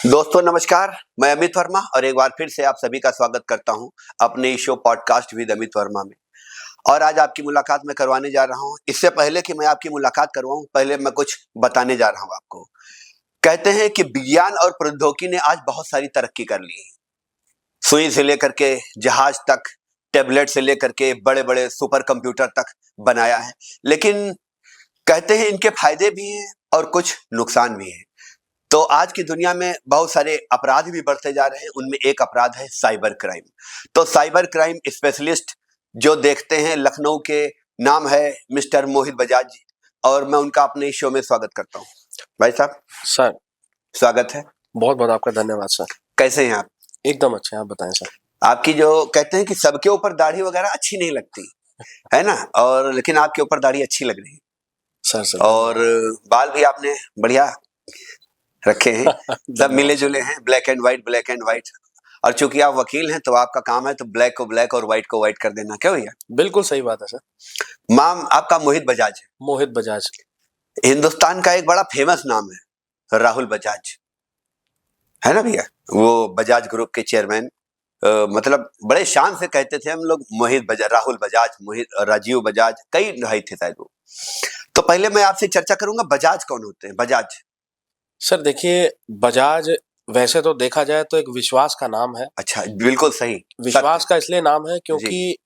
दोस्तों नमस्कार। मैं अमित वर्मा और एक बार फिर से आप सभी का स्वागत करता हूं अपने इस show podcast with Amit Verma में। और आज आपकी मुलाकात मैं करवाने जा रहा हूं। इससे पहले कि मैं आपकी मुलाकात करवाऊं, पहले मैं कुछ बताने जा रहा हूं आपको। कहते हैं कि विज्ञान और प्रौद्योगिकी ने आज बहुत सारी तरक्की कर ली है। सुई से लेकर के जहाज तक, टेबलेट से लेकर के बड़े बड़े सुपर कंप्यूटर तक बनाया है। लेकिन कहते हैं इनके फायदे भी हैं और कुछ नुकसान भी हैं। तो आज की दुनिया में बहुत सारे अपराध भी बढ़ते जा रहे हैं। उनमें एक अपराध है साइबर क्राइम। तो साइबर क्राइम स्पेशलिस्ट जो देखते हैं लखनऊ के, नाम है मिस्टर मोहित बजाज जी, और मैं उनका अपने इस शो में स्वागत करता हूं। भाई साहब सर, स्वागत है। बहुत बहुत आपका धन्यवाद सर। कैसे हैं आप? एकदम अच्छे, आप बताएं सर। आपकी जो कहते हैं कि सबके ऊपर दाढ़ी वगैरह अच्छी नहीं लगती है ना, और लेकिन आपके ऊपर दाढ़ी अच्छी लग रही है सर और बाल भी आपने बढ़िया रखे हैं। सब मिले जुले हैं, black and white, black and white. और चूंकि आप वकील हैं तो आपका काम है तो ब्लैक को ब्लैक और व्हाइट को व्हाइट कर देना। क्या भैया? बिल्कुल सही बात है सर। नाम आपका मोहित बजाज है। मोहित बजाज। हिंदुस्तान का एक बड़ा फेमस नाम है राहुल बजाज, है ना भैया? वो बजाज ग्रुप के चेयरमैन। मतलब बड़े शान से कहते थे हम लोग मोहित बजाज, राहुल बजाज, मोहित, राजीव बजाज, कई भाई थे शायद वो। तो पहले मैं आपसे चर्चा करूंगा, बजाज कौन होते हैं? बजाज सर देखिए, बजाज वैसे तो देखा जाए तो एक विश्वास का नाम है। अच्छा, बिल्कुल सही। विश्वास का इसलिए नाम है क्योंकि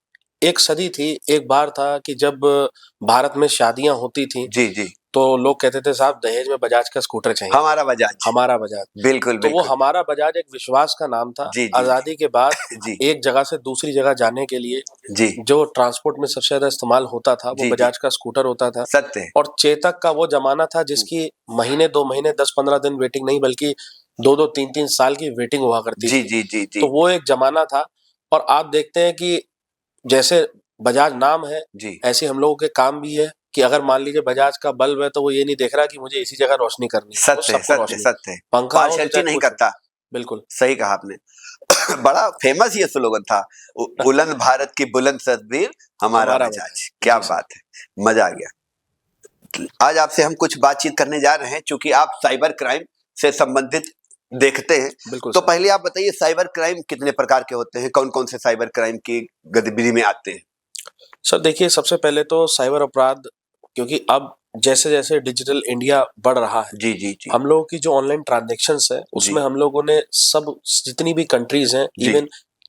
एक सदी थी, एक बार था कि जब भारत में शादियां होती थी जी जी, तो लोग कहते थे साहब दहेज में बजाज का स्कूटर चाहिए। हमारा बजाज, हमारा बजाज। बिल्कुल तो वो बिल्कुल। हमारा बजाज एक विश्वास का नाम था। जी जी आजादी के बाद जी एक जगह से दूसरी जगह जाने के लिए जी, जो ट्रांसपोर्ट में सबसे ज्यादा इस्तेमाल होता था वो जी, बजाज का स्कूटर होता था। सत्य है। और चेतक का वो जमाना था जिसकी महीने 2 महीने 10-15 दिन वेटिंग नहीं बल्कि 2-2 3-3 साल की वेटिंग हुआ करती जी थी। जी जी जी तो वो एक जमाना था। और आप देखते हैं कि जैसे बजाज नाम है जी, ऐसे हम लोगों के काम भी है कि अगर मान लीजिए बजाज का बल्ब है तो वो ये नहीं देख रहा कि मुझे इसी जगह रोशनी करनी है, वो सत्य है, सबको सत्य रोशनी। सत्य है। पंखा हो तो पार्शलिटी चाहे नहीं कुछ हो। करता। बिल्कुल सही कहा आपने। बड़ा फेमस ये स्लोगन था, बुलंद भारत की बुलंद तस्वीर हमारा हमारा बजाज। बजाज। क्या जी सर। बात है, मजा आ गया। आज आपसे हम कुछ बातचीत करने जा रहे हैं क्योंकि आप साइबर क्राइम से संबंधित देखते हैं। बिल्कुल तो सर। पहले आप बताइए, साइबर क्राइम कितने प्रकार के होते हैं? कौन कौन से साइबर क्राइम की गतिविधि में आते हैं? सर देखिए, सबसे पहले तो साइबर अपराध, क्योंकि अब जैसे-जैसे डिजिटल इंडिया बढ़ रहा है, जी जी जी हम लोगों की जो ऑनलाइन ट्रांज़ैक्शंस है, जी उसमें हम लोगों ने सब जितनी भी कंट्रीज़ हैं, जी इवन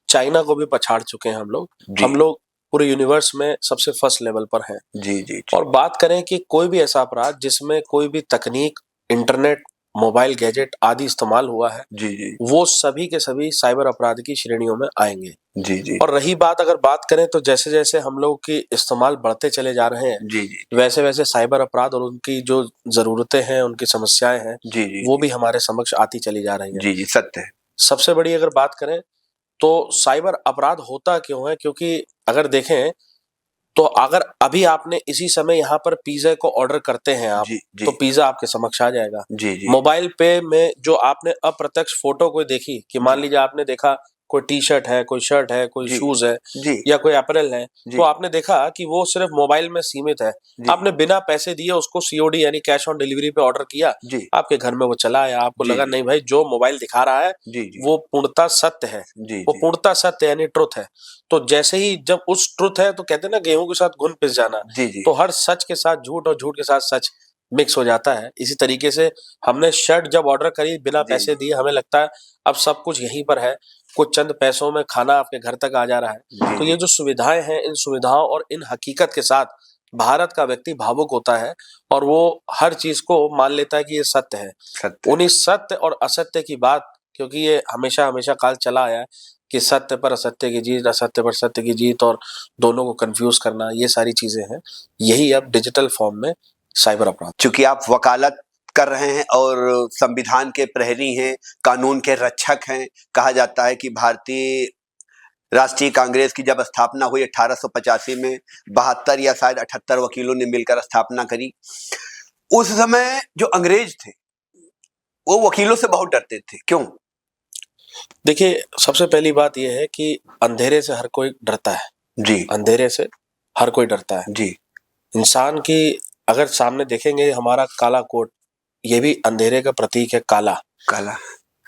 चाइना को भी पछाड़ चुके हैं हम लोग। जी हम लोग पूरे यूनिवर्स में सबसे फर्स्ट लेवल पर हैं। जी जी जी और बात करें कि कोई भी ऐसा अपराध जिसमें कोई भी तकनीक, इंटरनेट, मोबाइल गैजेट आदि इस्तेमाल हुआ है, जी जी वो सभी के सभी साइबर अपराध की श्रेणियों में आएँगे। जी जी और रही बात, अगर बात करें तो जैसे-जैसे हम लोग की इस्तेमाल बढ़ते चले जा रहे हैं, जी जी वैसे-वैसे साइबर अपराध और उनकी जो ज़रूरतें हैं, उनकी समस्याएँ हैं, जी जी वो भी हमारे समक्ष आती चली जा रही हैं। जी जी, सत्य है। सबसे बड़ी अगर बात करें तो साइबर अपराध होता क्यों है? क्योंकि अगर देखें तो अगर अभी आपने इसी समय यहाँ पर पिज़्ज़ा को ऑर्डर करते हैं आप, जी जी तो पिज़्ज़ा आपके समक्ष आ जाएगा। जी जी मोबाइल पे में जो आपने अप्रत्यक्ष फ़ोटो कोई देखी कि मान लीजिए आपने देखा कोई टी-शर्ट है, कोई शर्ट है, कोई जी शूज़ है जी या कोई अपैरेल है, तो जी आपने देखा कि वो सिर्फ़ मोबाइल में सीमित है। जी आपने बिना पैसे दिए उसको सीओडी यानी कैश ऑन डिलीवरी पे ऑर्डर किया, जी आपके घर में वो चला आया, आपको जी लगा जी नहीं भाई जो मोबाइल दिखा रहा है, जी जी वो पूर्णतः सत्य है। जी वो जी पूर्णतः सत्य यानी ट्रुथ है। तो जैसे ही जब उस ट्रुथ है तो कहते हैं ना गेहूँ के साथ घुन पिस जाना, जी जी तो हर सच के साथ झूठ और झूठ के साथ सच मिक्स हो जाता है। इसी तरीके से हमने शर्ट जब ऑर्डर करी बिना जी पैसे दिए, हमें लगता है अब सब कुछ यहीं पर है, कुछ चंद पैसों में खाना आपके घर तक आ जा रहा है। जी तो जी ये जो सुविधाएँ हैं, इन सुविधाओं और इन हकीकत के साथ भारत का व्यक्ति भावुक होता है और वो हर चीज़ को मान लेता है कि ये सत्य है। सत्य है। उन्हीं सत्य और असत्य की बात, क्योंकि ये हमेशा काल चला आया है कि सत्य पर असत्य की जीत, असत्य पर सत्य की जीत और दोनों को कन्फ्यूज़ करना, ये सारी चीज़ें हैं। यही अब डिजिटल फ़ॉर्म में साइबर अपराध। चूंकि आप वकालत कर रहे हैं और संविधान के प्रहरी हैं, कानून के रक्षक हैं, कहा जाता है कि भारतीय राष्ट्रीय कांग्रेस की जब स्थापना हुई 1885 में, 72 या शायद 78 वकीलों ने मिलकर स्थापना करी। उस समय जो अंग्रेज थे वो वकीलों से बहुत डरते थे। क्यों? देखिए, सबसे पहली बात ये है कि अंधेरे से हर कोई डरता है। जी अंधेरे से हर कोई डरता है। जी इंसान की अगर सामने देखेंगे हमारा काला कोट, ये भी अंधेरे का प्रतीक है, काला। काला।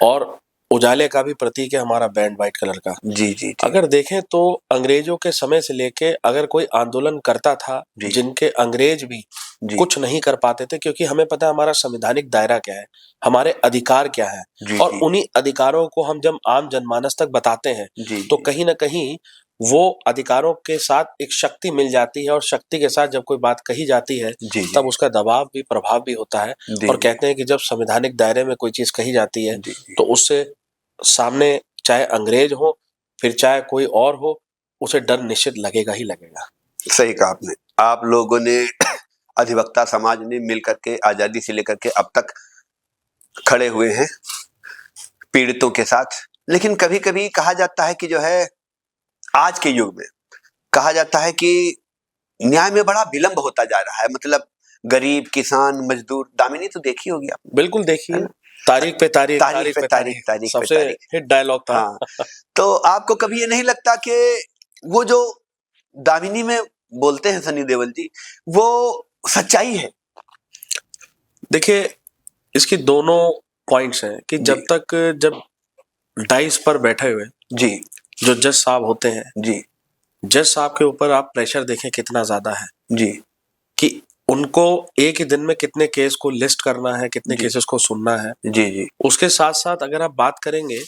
और उजाले का भी प्रतीक है हमारा बैंड व्हाइट कलर का। जी जी जी अगर देखें तो अंग्रेजों के समय से लेके अगर कोई आंदोलन करता था, जी जिनके अंग्रेज भी जी कुछ नहीं कर पाते थे, क्योंकि हमें पता है हमारा संवैधानिक दायरा क्या है, हमारे अधिकार क्या है, जी और जी उन्हीं अधिकारों को हम जब आम जनमानस तक बताते हैं जी तो जी कहीं ना कहीं वो अधिकारों के साथ एक शक्ति मिल जाती है, और शक्ति के साथ जब कोई बात कही जाती है जी तब उसका दबाव भी प्रभाव भी होता है। जी और कहते हैं कि जब संवैधानिक दायरे में कोई चीज कही जाती है जी जी तो उससे सामने चाहे अंग्रेज हो फिर चाहे कोई और हो, उसे डर निश्चित लगेगा ही लगेगा। सही कहा आपने। आप लोगों ने अधिवक्ता समाज ने मिल करके आजादी से लेकर के अब तक खड़े हुए हैं पीड़ितों के साथ। लेकिन कभी कभी कहा जाता है कि जो है आज के युग में कहा जाता है कि न्याय में बड़ा विलंब होता जा रहा है। मतलब गरीब किसान मजदूर, दामिनी तो देखी होगी आपने, बिल्कुल है देखिए, ना? तारीख पे तारीख, तारीख तारीख पे पे तारीख, तारीख, तारीख पे सबसे तारीख। हिट डायलॉग था। हाँ, तो आपको कभी ये नहीं लगता कि वो जो दामिनी में बोलते हैं सनी देओल जी, वो सच्चाई है? देखिए, इसकी दोनों पॉइंट्स हैं कि जी जब डाइस पर बैठे हुए जी जो जज साहब होते हैं, जी जज साहब के ऊपर आप प्रेशर देखें कितना ज्यादा है जी कि उनको एक ही दिन में कितने केस को लिस्ट करना है, कितने जी केसेस को सुनना है। जी जी उसके साथ साथ अगर आप बात करेंगे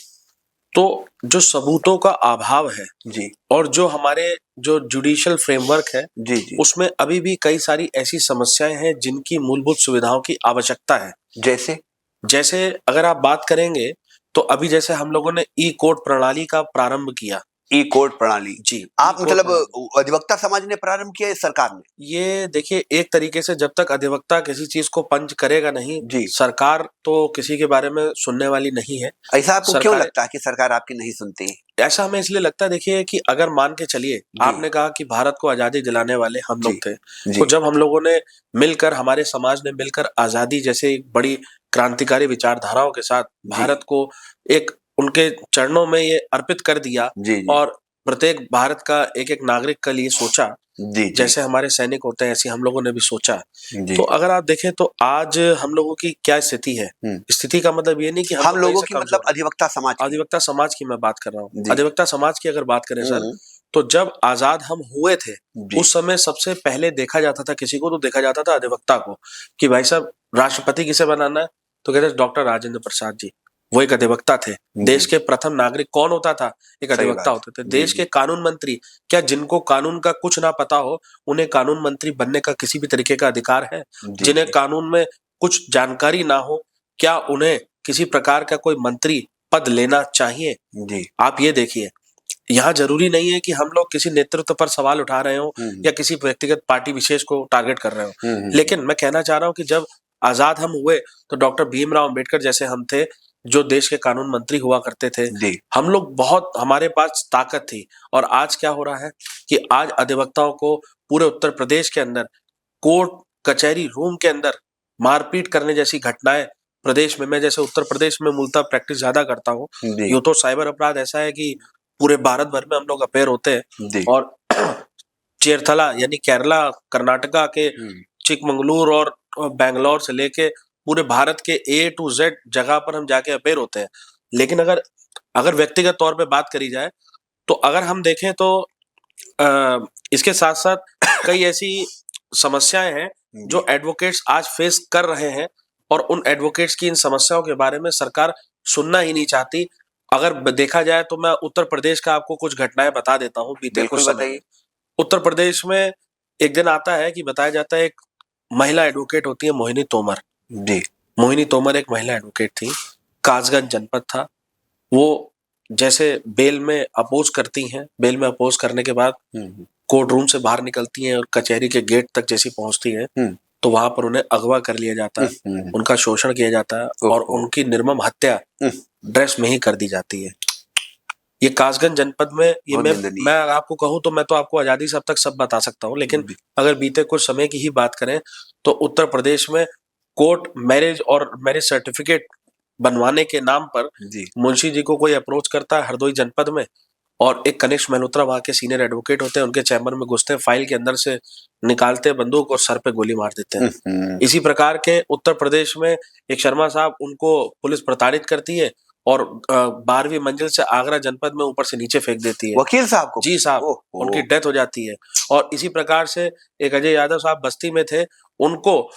तो जो सबूतों का अभाव है जी और जो हमारे जो जुडिशियल फ्रेमवर्क है जी जी उसमें अभी भी कई सारी ऐसी समस्याएं हैं जिनकी मूलभूत सुविधाओं की आवश्यकता है। जैसे जैसे अगर आप बात करेंगे तो अभी जैसे हम लोगों ने ई कोर्ट प्रणाली का प्रारंभ किया। ई कोर्ट प्रणाली जी, आप ई कोर्ट मतलब प्रणाली। अधिवक्ता समाज ने प्रारंभ किया या सरकार ने? ये देखिए, एक तरीके से जब तक अधिवक्ता किसी चीज को पंच करेगा नहीं, जी सरकार तो किसी के बारे में सुनने वाली नहीं है। ऐसा आपको क्यों सरकार, लगता है कि सरकार आपकी नहीं सुनती है? ऐसा हमें इसलिए लगता है, देखिए कि अगर मान के चलिए जी आपने कहा कि भारत को आजादी दिलाने वाले हम जी लोग थे, जी तो जब हम लोगों ने मिलकर, हमारे समाज ने मिलकर आजादी जैसे एक बड़ी क्रांतिकारी विचारधाराओं के साथ जी भारत को एक उनके चरणों में ये अर्पित कर दिया, जी जी और प्रत्येक भारत का एक एक नागरिक के लिए सोचा, जी जी जैसे हमारे सैनिक होते हैं ऐसे हम लोगों ने भी सोचा। जी तो अगर आप देखें तो आज हम लोगों की क्या स्थिति है, स्थिति का मतलब ये नहीं कि हम हम लोग कहीं लोगों से की मतलब कमजोर हैं। अधिवक्ता समाज की। अधिवक्ता समाज की मैं बात कर रहा हूँ। जी अधिवक्ता समाज की अगर बात करें सर, तो जब आजाद हम हुए थे जी उस समय सबसे पहले देखा जाता था किसी को, तो देखा जाता था अधिवक्ता को, कि भाई साहब राष्ट्रपति किसे बनाना है, तो कहते डॉक्टर राजेंद्र प्रसाद जी, वो एक अधिवक्ता थे। देश के प्रथम नागरिक कौन होता था? एक सही अधिवक्ता बात। होते थे। जी देश जी के कानून मंत्री, क्या जिनको कानून का कुछ ना पता हो उन्हें कानून मंत्री बनने का किसी भी तरीके का अधिकार है? जी जिन्हें जी कानून में कुछ जानकारी ना हो, क्या उन्हें किसी प्रकार का कोई मंत्री पद लेना चाहिए? जी आप ये देखिए, यहाँ जरूरी नहीं है कि हम लोग किसी नेतृत्व पर सवाल उठा रहे हो या किसी व्यक्तिगत पार्टी विशेष को टारगेट कर रहे हो, लेकिन मैं कहना चाह रहा हूँ कि जब आजाद हम हुए तो डॉक्टर भीमराव अंबेडकर जैसे हम थे जो देश के कानून मंत्री हुआ करते थे। जी हम लोग बहुत, हमारे पास ताकत थी। और आज क्या हो रहा है कि आज अधिवक्ताओं को पूरे उत्तर प्रदेश के अंदर कोर्ट कचहरी रूम के अंदर मारपीट करने जैसी घटनाएं प्रदेश में, मैं जैसे उत्तर प्रदेश में मूलतः प्रैक्टिस ज्यादा करता हूँ, जी यूं तो साइबर अपराध ऐसा है कि पूरे भारत भर में हम लोग अपेयर होते हैं। जी और चेरथला यानी केरला, कर्नाटका के चिकमंगलुरु और बैंगलोर से लेके पूरे भारत के ए टू जेड जगह पर हम जाके अपेयर होते हैं। लेकिन अगर अगर व्यक्तिगत तौर पे बात करी जाए तो अगर हम देखें तो इसके साथ साथ कई ऐसी समस्याएं हैं जो एडवोकेट्स आज फेस कर रहे हैं, और उन एडवोकेट्स की इन समस्याओं के बारे में सरकार सुनना ही नहीं चाहती। अगर देखा जाए तो मैं उत्तर प्रदेश का आपको कुछ घटनाएं बता देता हूँ बीते कुछ बिल्कुल समय में। बताइए। उत्तर प्रदेश में एक दिन आता है कि बताया जाता है एक महिला एडवोकेट होती है मोहिनी तोमर। जी मोहिनी तोमर एक महिला एडवोकेट थी, कासगंज जनपद था। वो जैसे बेल में अपोज करती हैं, बेल में अपोज करने के बाद कोर्ट रूम से बाहर निकलती हैं और कचहरी के गेट तक जैसी पहुंचती हैं तो वहां पर उन्हें अगवा कर लिया जाता है, उनका शोषण किया जाता है और उनकी निर्मम हत्या ड्रेस में ही कर दी जाती है। ये कासगंज जनपद में, ये बहुत मैं निंदनीय। मैं आपको कहूं तो मैं तो आपको आजादी से अब तक सब बता सकता हूं, लेकिन अगर बीते कुछ समय की ही बात करें तो उत्तर प्रदेश में कोर्ट मैरिज और मैरिज सर्टिफिकेट बनवाने के नाम पर जी मुंशी जी को कोई अप्रोच करता है हरदोई जनपद में, और एक कनिष्क मल्होत्रा वहां के सीनियर एडवोकेट होते हैं, उनके चैम्बर में घुसते हैं, फाइल के अंदर से निकालते हैं बंदूक और सर पे गोली मार देते हैं। इसी प्रकार के उत्तर प्रदेश में एक शर्मा साहब, उनको पुलिस प्रताड़ित करती है और 12वीं मंजिल से आगरा जनपद में ऊपर से नीचे फेंक देती है। वकील साहब को? जी साहब, उनकी डेथ हो जाती है। और इसी प्रकार से एक अजय यादव साहब बस्ती में थे, उनको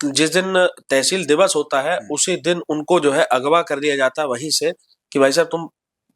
जिस दिन तहसील दिवस होता है उसी दिन उनको जो है अगवा कर लिया जाता है वहीं से कि भाई साहब तुम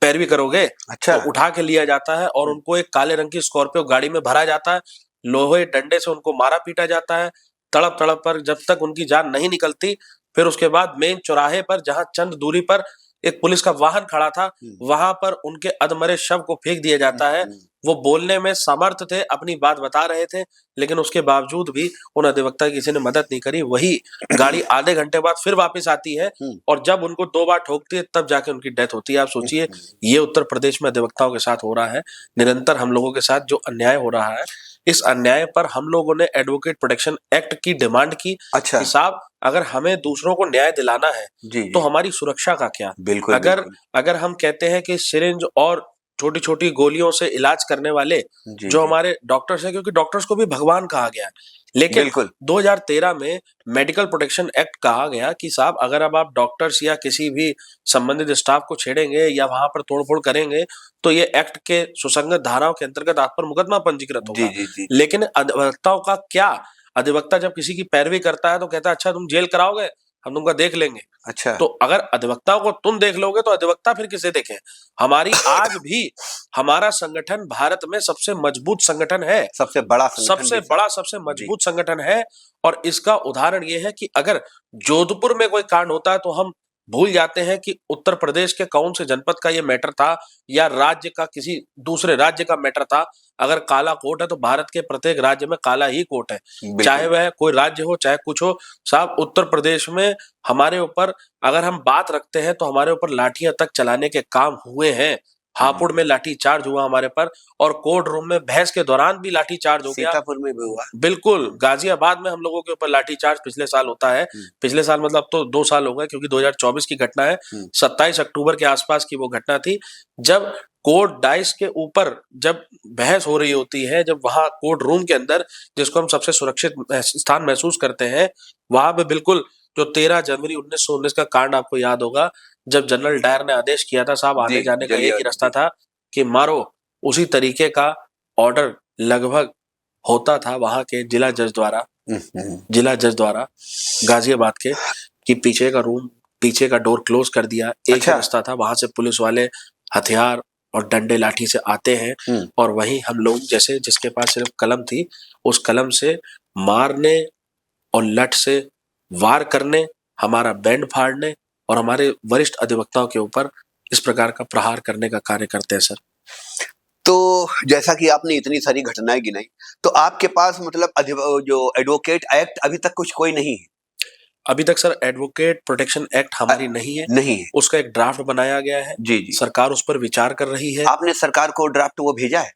पैरवी करोगे। अच्छा। तो उठा के लिया जाता है और उनको एक काले रंग की स्कॉर्पियो गाड़ी में भरा जाता है, लोहे डंडे से उनको मारा पीटा जाता है तड़प तड़प पर, जब तक उनकी जान नहीं निकलती। फिर उसके बाद मेन चौराहे पर जहां चंद दूरी पर एक पुलिस का वाहन खड़ा था, वहां पर उनके अधमरे शव को फेंक दिया जाता है। वो बोलने में समर्थ थे, अपनी बात बता रहे थे, लेकिन उसके बावजूद भी उन अधिवक्ता की किसी ने मदद नहीं करी। वही गाड़ी आधे घंटे बाद फिर वापस आती है और जब उनको 2 बार ठोकती है तब जाके उनकी डेथ होती है। आप सोचिए, ये उत्तर प्रदेश में अधिवक्ताओं के साथ हो रहा है। निरंतर हम लोगों के साथ जो अन्याय हो रहा है, इस अन्याय पर हम लोगों ने एडवोकेट प्रोटेक्शन एक्ट की डिमांड की। अच्छा। कि साहब, अगर हमें दूसरों को न्याय दिलाना है तो हमारी सुरक्षा का क्या? बिल्कुल, अगर हम कहते हैं कि सिरिंज और छोटी छोटी गोलियों से इलाज करने वाले जो हमारे डॉक्टर्स हैं, क्योंकि डॉक्टर्स को भी भगवान कहा गया है, लेकिन 2013 में मेडिकल प्रोटेक्शन एक्ट कहा गया कि साहब अगर अब आप डॉक्टर्स या किसी भी संबंधित स्टाफ को छेड़ेंगे या वहां पर तोड़फोड़ करेंगे तो ये एक्ट के सुसंगत धाराओं के अंतर्गत आप पर मुकदमा पंजीकृत होगा। लेकिन अधिवक्ताओं का क्या? अधिवक्ता जब किसी की पैरवी करता है तो कहता है अच्छा तुम जेल कराओगे, हम तुमका देख लेंगे। अच्छा। तो अगर अधिवक्ताओं को तुम देख लोगे तो अधिवक्ता फिर किसे देखें? हमारी आज भी हमारा संगठन भारत में सबसे मजबूत संगठन है, सबसे बड़ा सबसे मजबूत संगठन है। और इसका उदाहरण ये है कि अगर जोधपुर में कोई कांड होता है तो हम भूल जाते हैं कि उत्तर प्रदेश के कौन से जनपद का ये मैटर था या राज्य का किसी दूसरे राज्य का मैटर था। अगर काला कोर्ट है तो भारत के प्रत्येक राज्य में काला ही कोर्ट है, चाहे वह कोई राज्य हो चाहे कुछ हो। साहब, उत्तर प्रदेश में हमारे ऊपर अगर हम बात रखते हैं तो हमारे ऊपर लाठियां तक चलाने के काम हुए हैं। हापुड़ में लाठी चार्ज हुआ हमारे पर और कोर्ट रूम में बहस के दौरान भी लाठी चार्ज हो गया। सीतापुर में भी हुआ। बिल्कुल, गाजियाबाद में हम लोगों के ऊपर लाठी चार्ज पिछले साल होता है। पिछले साल मतलब तो 2 साल हो गए, क्योंकि 2024 की घटना है। 27 अक्टूबर के आसपास की वो घटना थी, जब कोर्ट डाइस के ऊपर जब बहस हो रही होती है, जब वहां कोर्ट रूम के अंदर जिसको हम सबसे सुरक्षित स्थान महसूस करते हैं, वहां पे बिल्कुल जो 13 जनवरी 1919 का कांड आपको याद होगा, जब जनरल डायर ने आदेश किया था साहब आने जाने का एक ही रास्ता था कि मारो, उसी तरीके का ऑर्डर लगभग होता था वहां के जिला जज द्वारा गाजियाबाद के, कि पीछे का डोर क्लोज कर दिया। एक ही रास्ता था, वहां से पुलिस वाले हथियार और डंडे लाठी से आते हैं और वहीं हम लोग जैसे जिसके पास सिर्फ कलम थी, उस कलम से मारने और लठ से वार करने, हमारा बैंड फाड़ने और हमारे वरिष्ठ अधिवक्ताओं के ऊपर इस प्रकार का प्रहार करने का कार्य करते हैं सर। तो जैसा कि आपने इतनी सारी घटनाएं गिनाई, तो आपके पास मतलब जो एडवोकेट एक्ट अभी तक कोई नहीं है? अभी तक सर एडवोकेट प्रोटेक्शन एक्ट हमारी नहीं है। उसका एक ड्राफ्ट बनाया गया है। जी। सरकार उस पर विचार कर रही है। आपने सरकार को ड्राफ्ट वो भेजा है?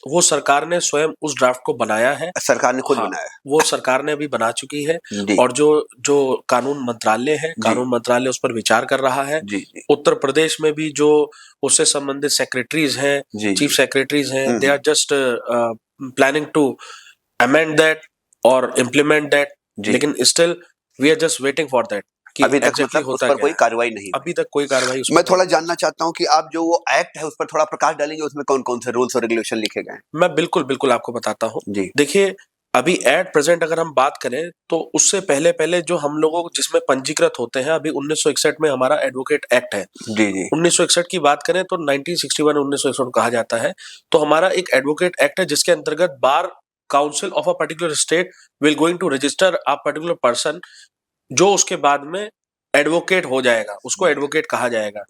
वो सरकार ने स्वयं उस ड्राफ्ट को बनाया है। सरकार ने खुद बनाया? वो सरकार ने अभी बना चुकी है और जो कानून मंत्रालय है, कानून मंत्रालय उस पर विचार कर रहा है। उत्तर प्रदेश में भी जो उससे संबंधित सेक्रेटरीज हैं, चीफ सेक्रेटरीज हैं, they are just planning to amend that और इम्प्लीमेंट दैट, लेकिन still we are just waiting for that. अभी तक मतलब उस पर कोई कार्रवाई नहीं? अभी तक कोई कार्रवाई। मैं थोड़ा जानना चाहता हूं कि आप जो वो एक्ट है उस पर थोड़ा प्रकाश डालेंगे, उसमें कौन कौन से रूल्स और रेगुलेशन लिखे गए हैं? मैं बिल्कुल आपको बताता हूँ। देखिए, अभी एट प्रेजेंट अगर हम बात करें तो उससे पहले जो हम लोगों जिसमें पंजीकृत होते हैं, अभी 1961 में हमारा एडवोकेट एक्ट है। 1961 की बात करें तो 1961 1961 कहा जाता है। तो हमारा एक एडवोकेट एक्ट है जिसके अंतर्गत bar council of a particular state will going to register a particular person, जो उसके बाद में एडवोकेट हो जाएगा, उसको एडवोकेट कहा जाएगा।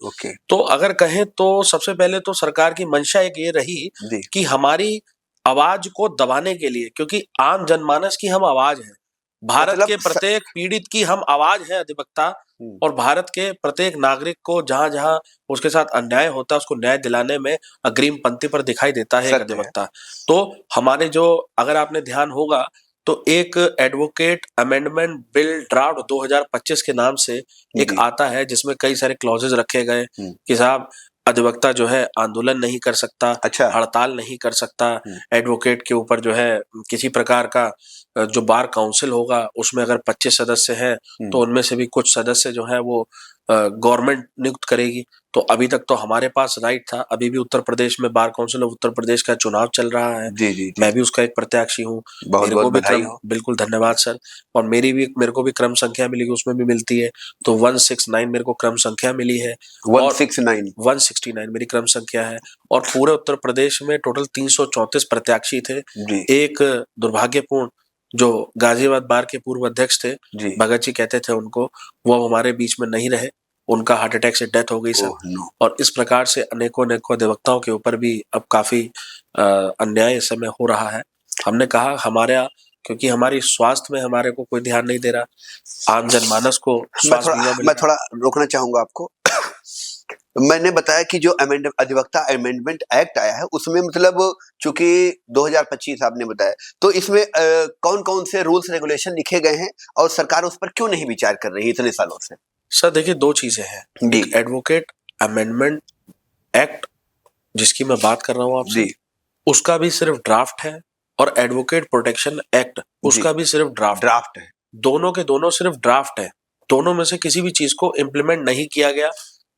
तो अगर कहें तो सबसे पहले तो सरकार की मंशा एक ये रही कि हमारी आवाज को दबाने के लिए, क्योंकि आम जनमानस की हम आवाज है, भारत के प्रत्येक पीड़ित की हम आवाज है अधिवक्ता, और भारत के प्रत्येक नागरिक को जहां जहां उसके साथ अन्याय होता है उसको न्याय दिलाने में अग्रिम पंक्ति पर दिखाई देता है एक अधिवक्ता। तो हमारे जो, अगर आपने ध्यान होगा तो एक एडवोकेट अमेंडमेंट बिल ड्राफ्ट 2025 के नाम से एक आता है जिसमें कई सारे क्लॉजेज रखे गए कि साहब अधिवक्ता जो है आंदोलन नहीं कर सकता, हड़ताल नहीं कर सकता, एडवोकेट के ऊपर जो है किसी प्रकार का जो बार काउंसिल होगा उसमें अगर 25 सदस्य हैं तो उनमें से भी कुछ सदस्य जो है वो गवर्नमेंट नियुक्त करेगी। तो अभी तक तो हमारे पास राइट था, अभी भी उत्तर प्रदेश में बार काउंसिल ऑफ उत्तर प्रदेश का चुनाव चल रहा है। जी जी जी। मैं भी उसका एक प्रत्याशी हूँ। बहुत मेरे को बहुत भी बधाई क्रम, हो। बिल्कुल धन्यवाद सर। और मेरे को भी क्रम संख्या मिलेगी, उसमें भी मिलती है। तो 169 मेरे को क्रम संख्या मिली है। और 169 169 मेरी क्रम संख्या है। और पूरे उत्तर प्रदेश में टोटल 334 प्रत्याशी थे। जी एक दुर्भाग्यपूर्ण, जो गाजियाबाद बार के पूर्व अध्यक्ष थे, जी। भगत जी कहते थे उनको, वो अब हमारे बीच में नहीं रहे। उनका हार्ट अटैक से डेथ हो गई सर। Oh no. और इस प्रकार से अनेकों अनेकों अधिवक्ताओं के ऊपर भी अब काफी अन्याय इस समय हो रहा है। हमने कहा क्योंकि हमारी स्वास्थ्य में हमारे को कोई ध्यान नहीं दे रहा, आम जनमानस को स्वास्थ्य बीमा मिल मैं रहा। थोड़ा रोकना चाहूंगा आपको। मैंने बताया कि जो अधिवक्ता अमेंडमेंट एक्ट आया है उसमें मतलब चूंकि 2025 आपने बताया, तो इसमें कौन कौन से रूल्स रेगुलेशन लिखे गए हैं और सरकार उस पर क्यों नहीं विचार कर रही इतने सालों से? सर देखिए, दो चीजें हैं। जी एक एडवोकेट अमेंडमेंट एक्ट जिसकी मैं बात कर रहा हूँ आपसे, जी उसका भी सिर्फ ड्राफ्ट है। और एडवोकेट प्रोटेक्शन एक्ट, जी। उसका भी सिर्फ ड्राफ्ट है। ड्राफ्ट है। दोनों के दोनों सिर्फ ड्राफ्ट है। दोनों में से किसी भी चीज को इम्प्लीमेंट नहीं किया गया।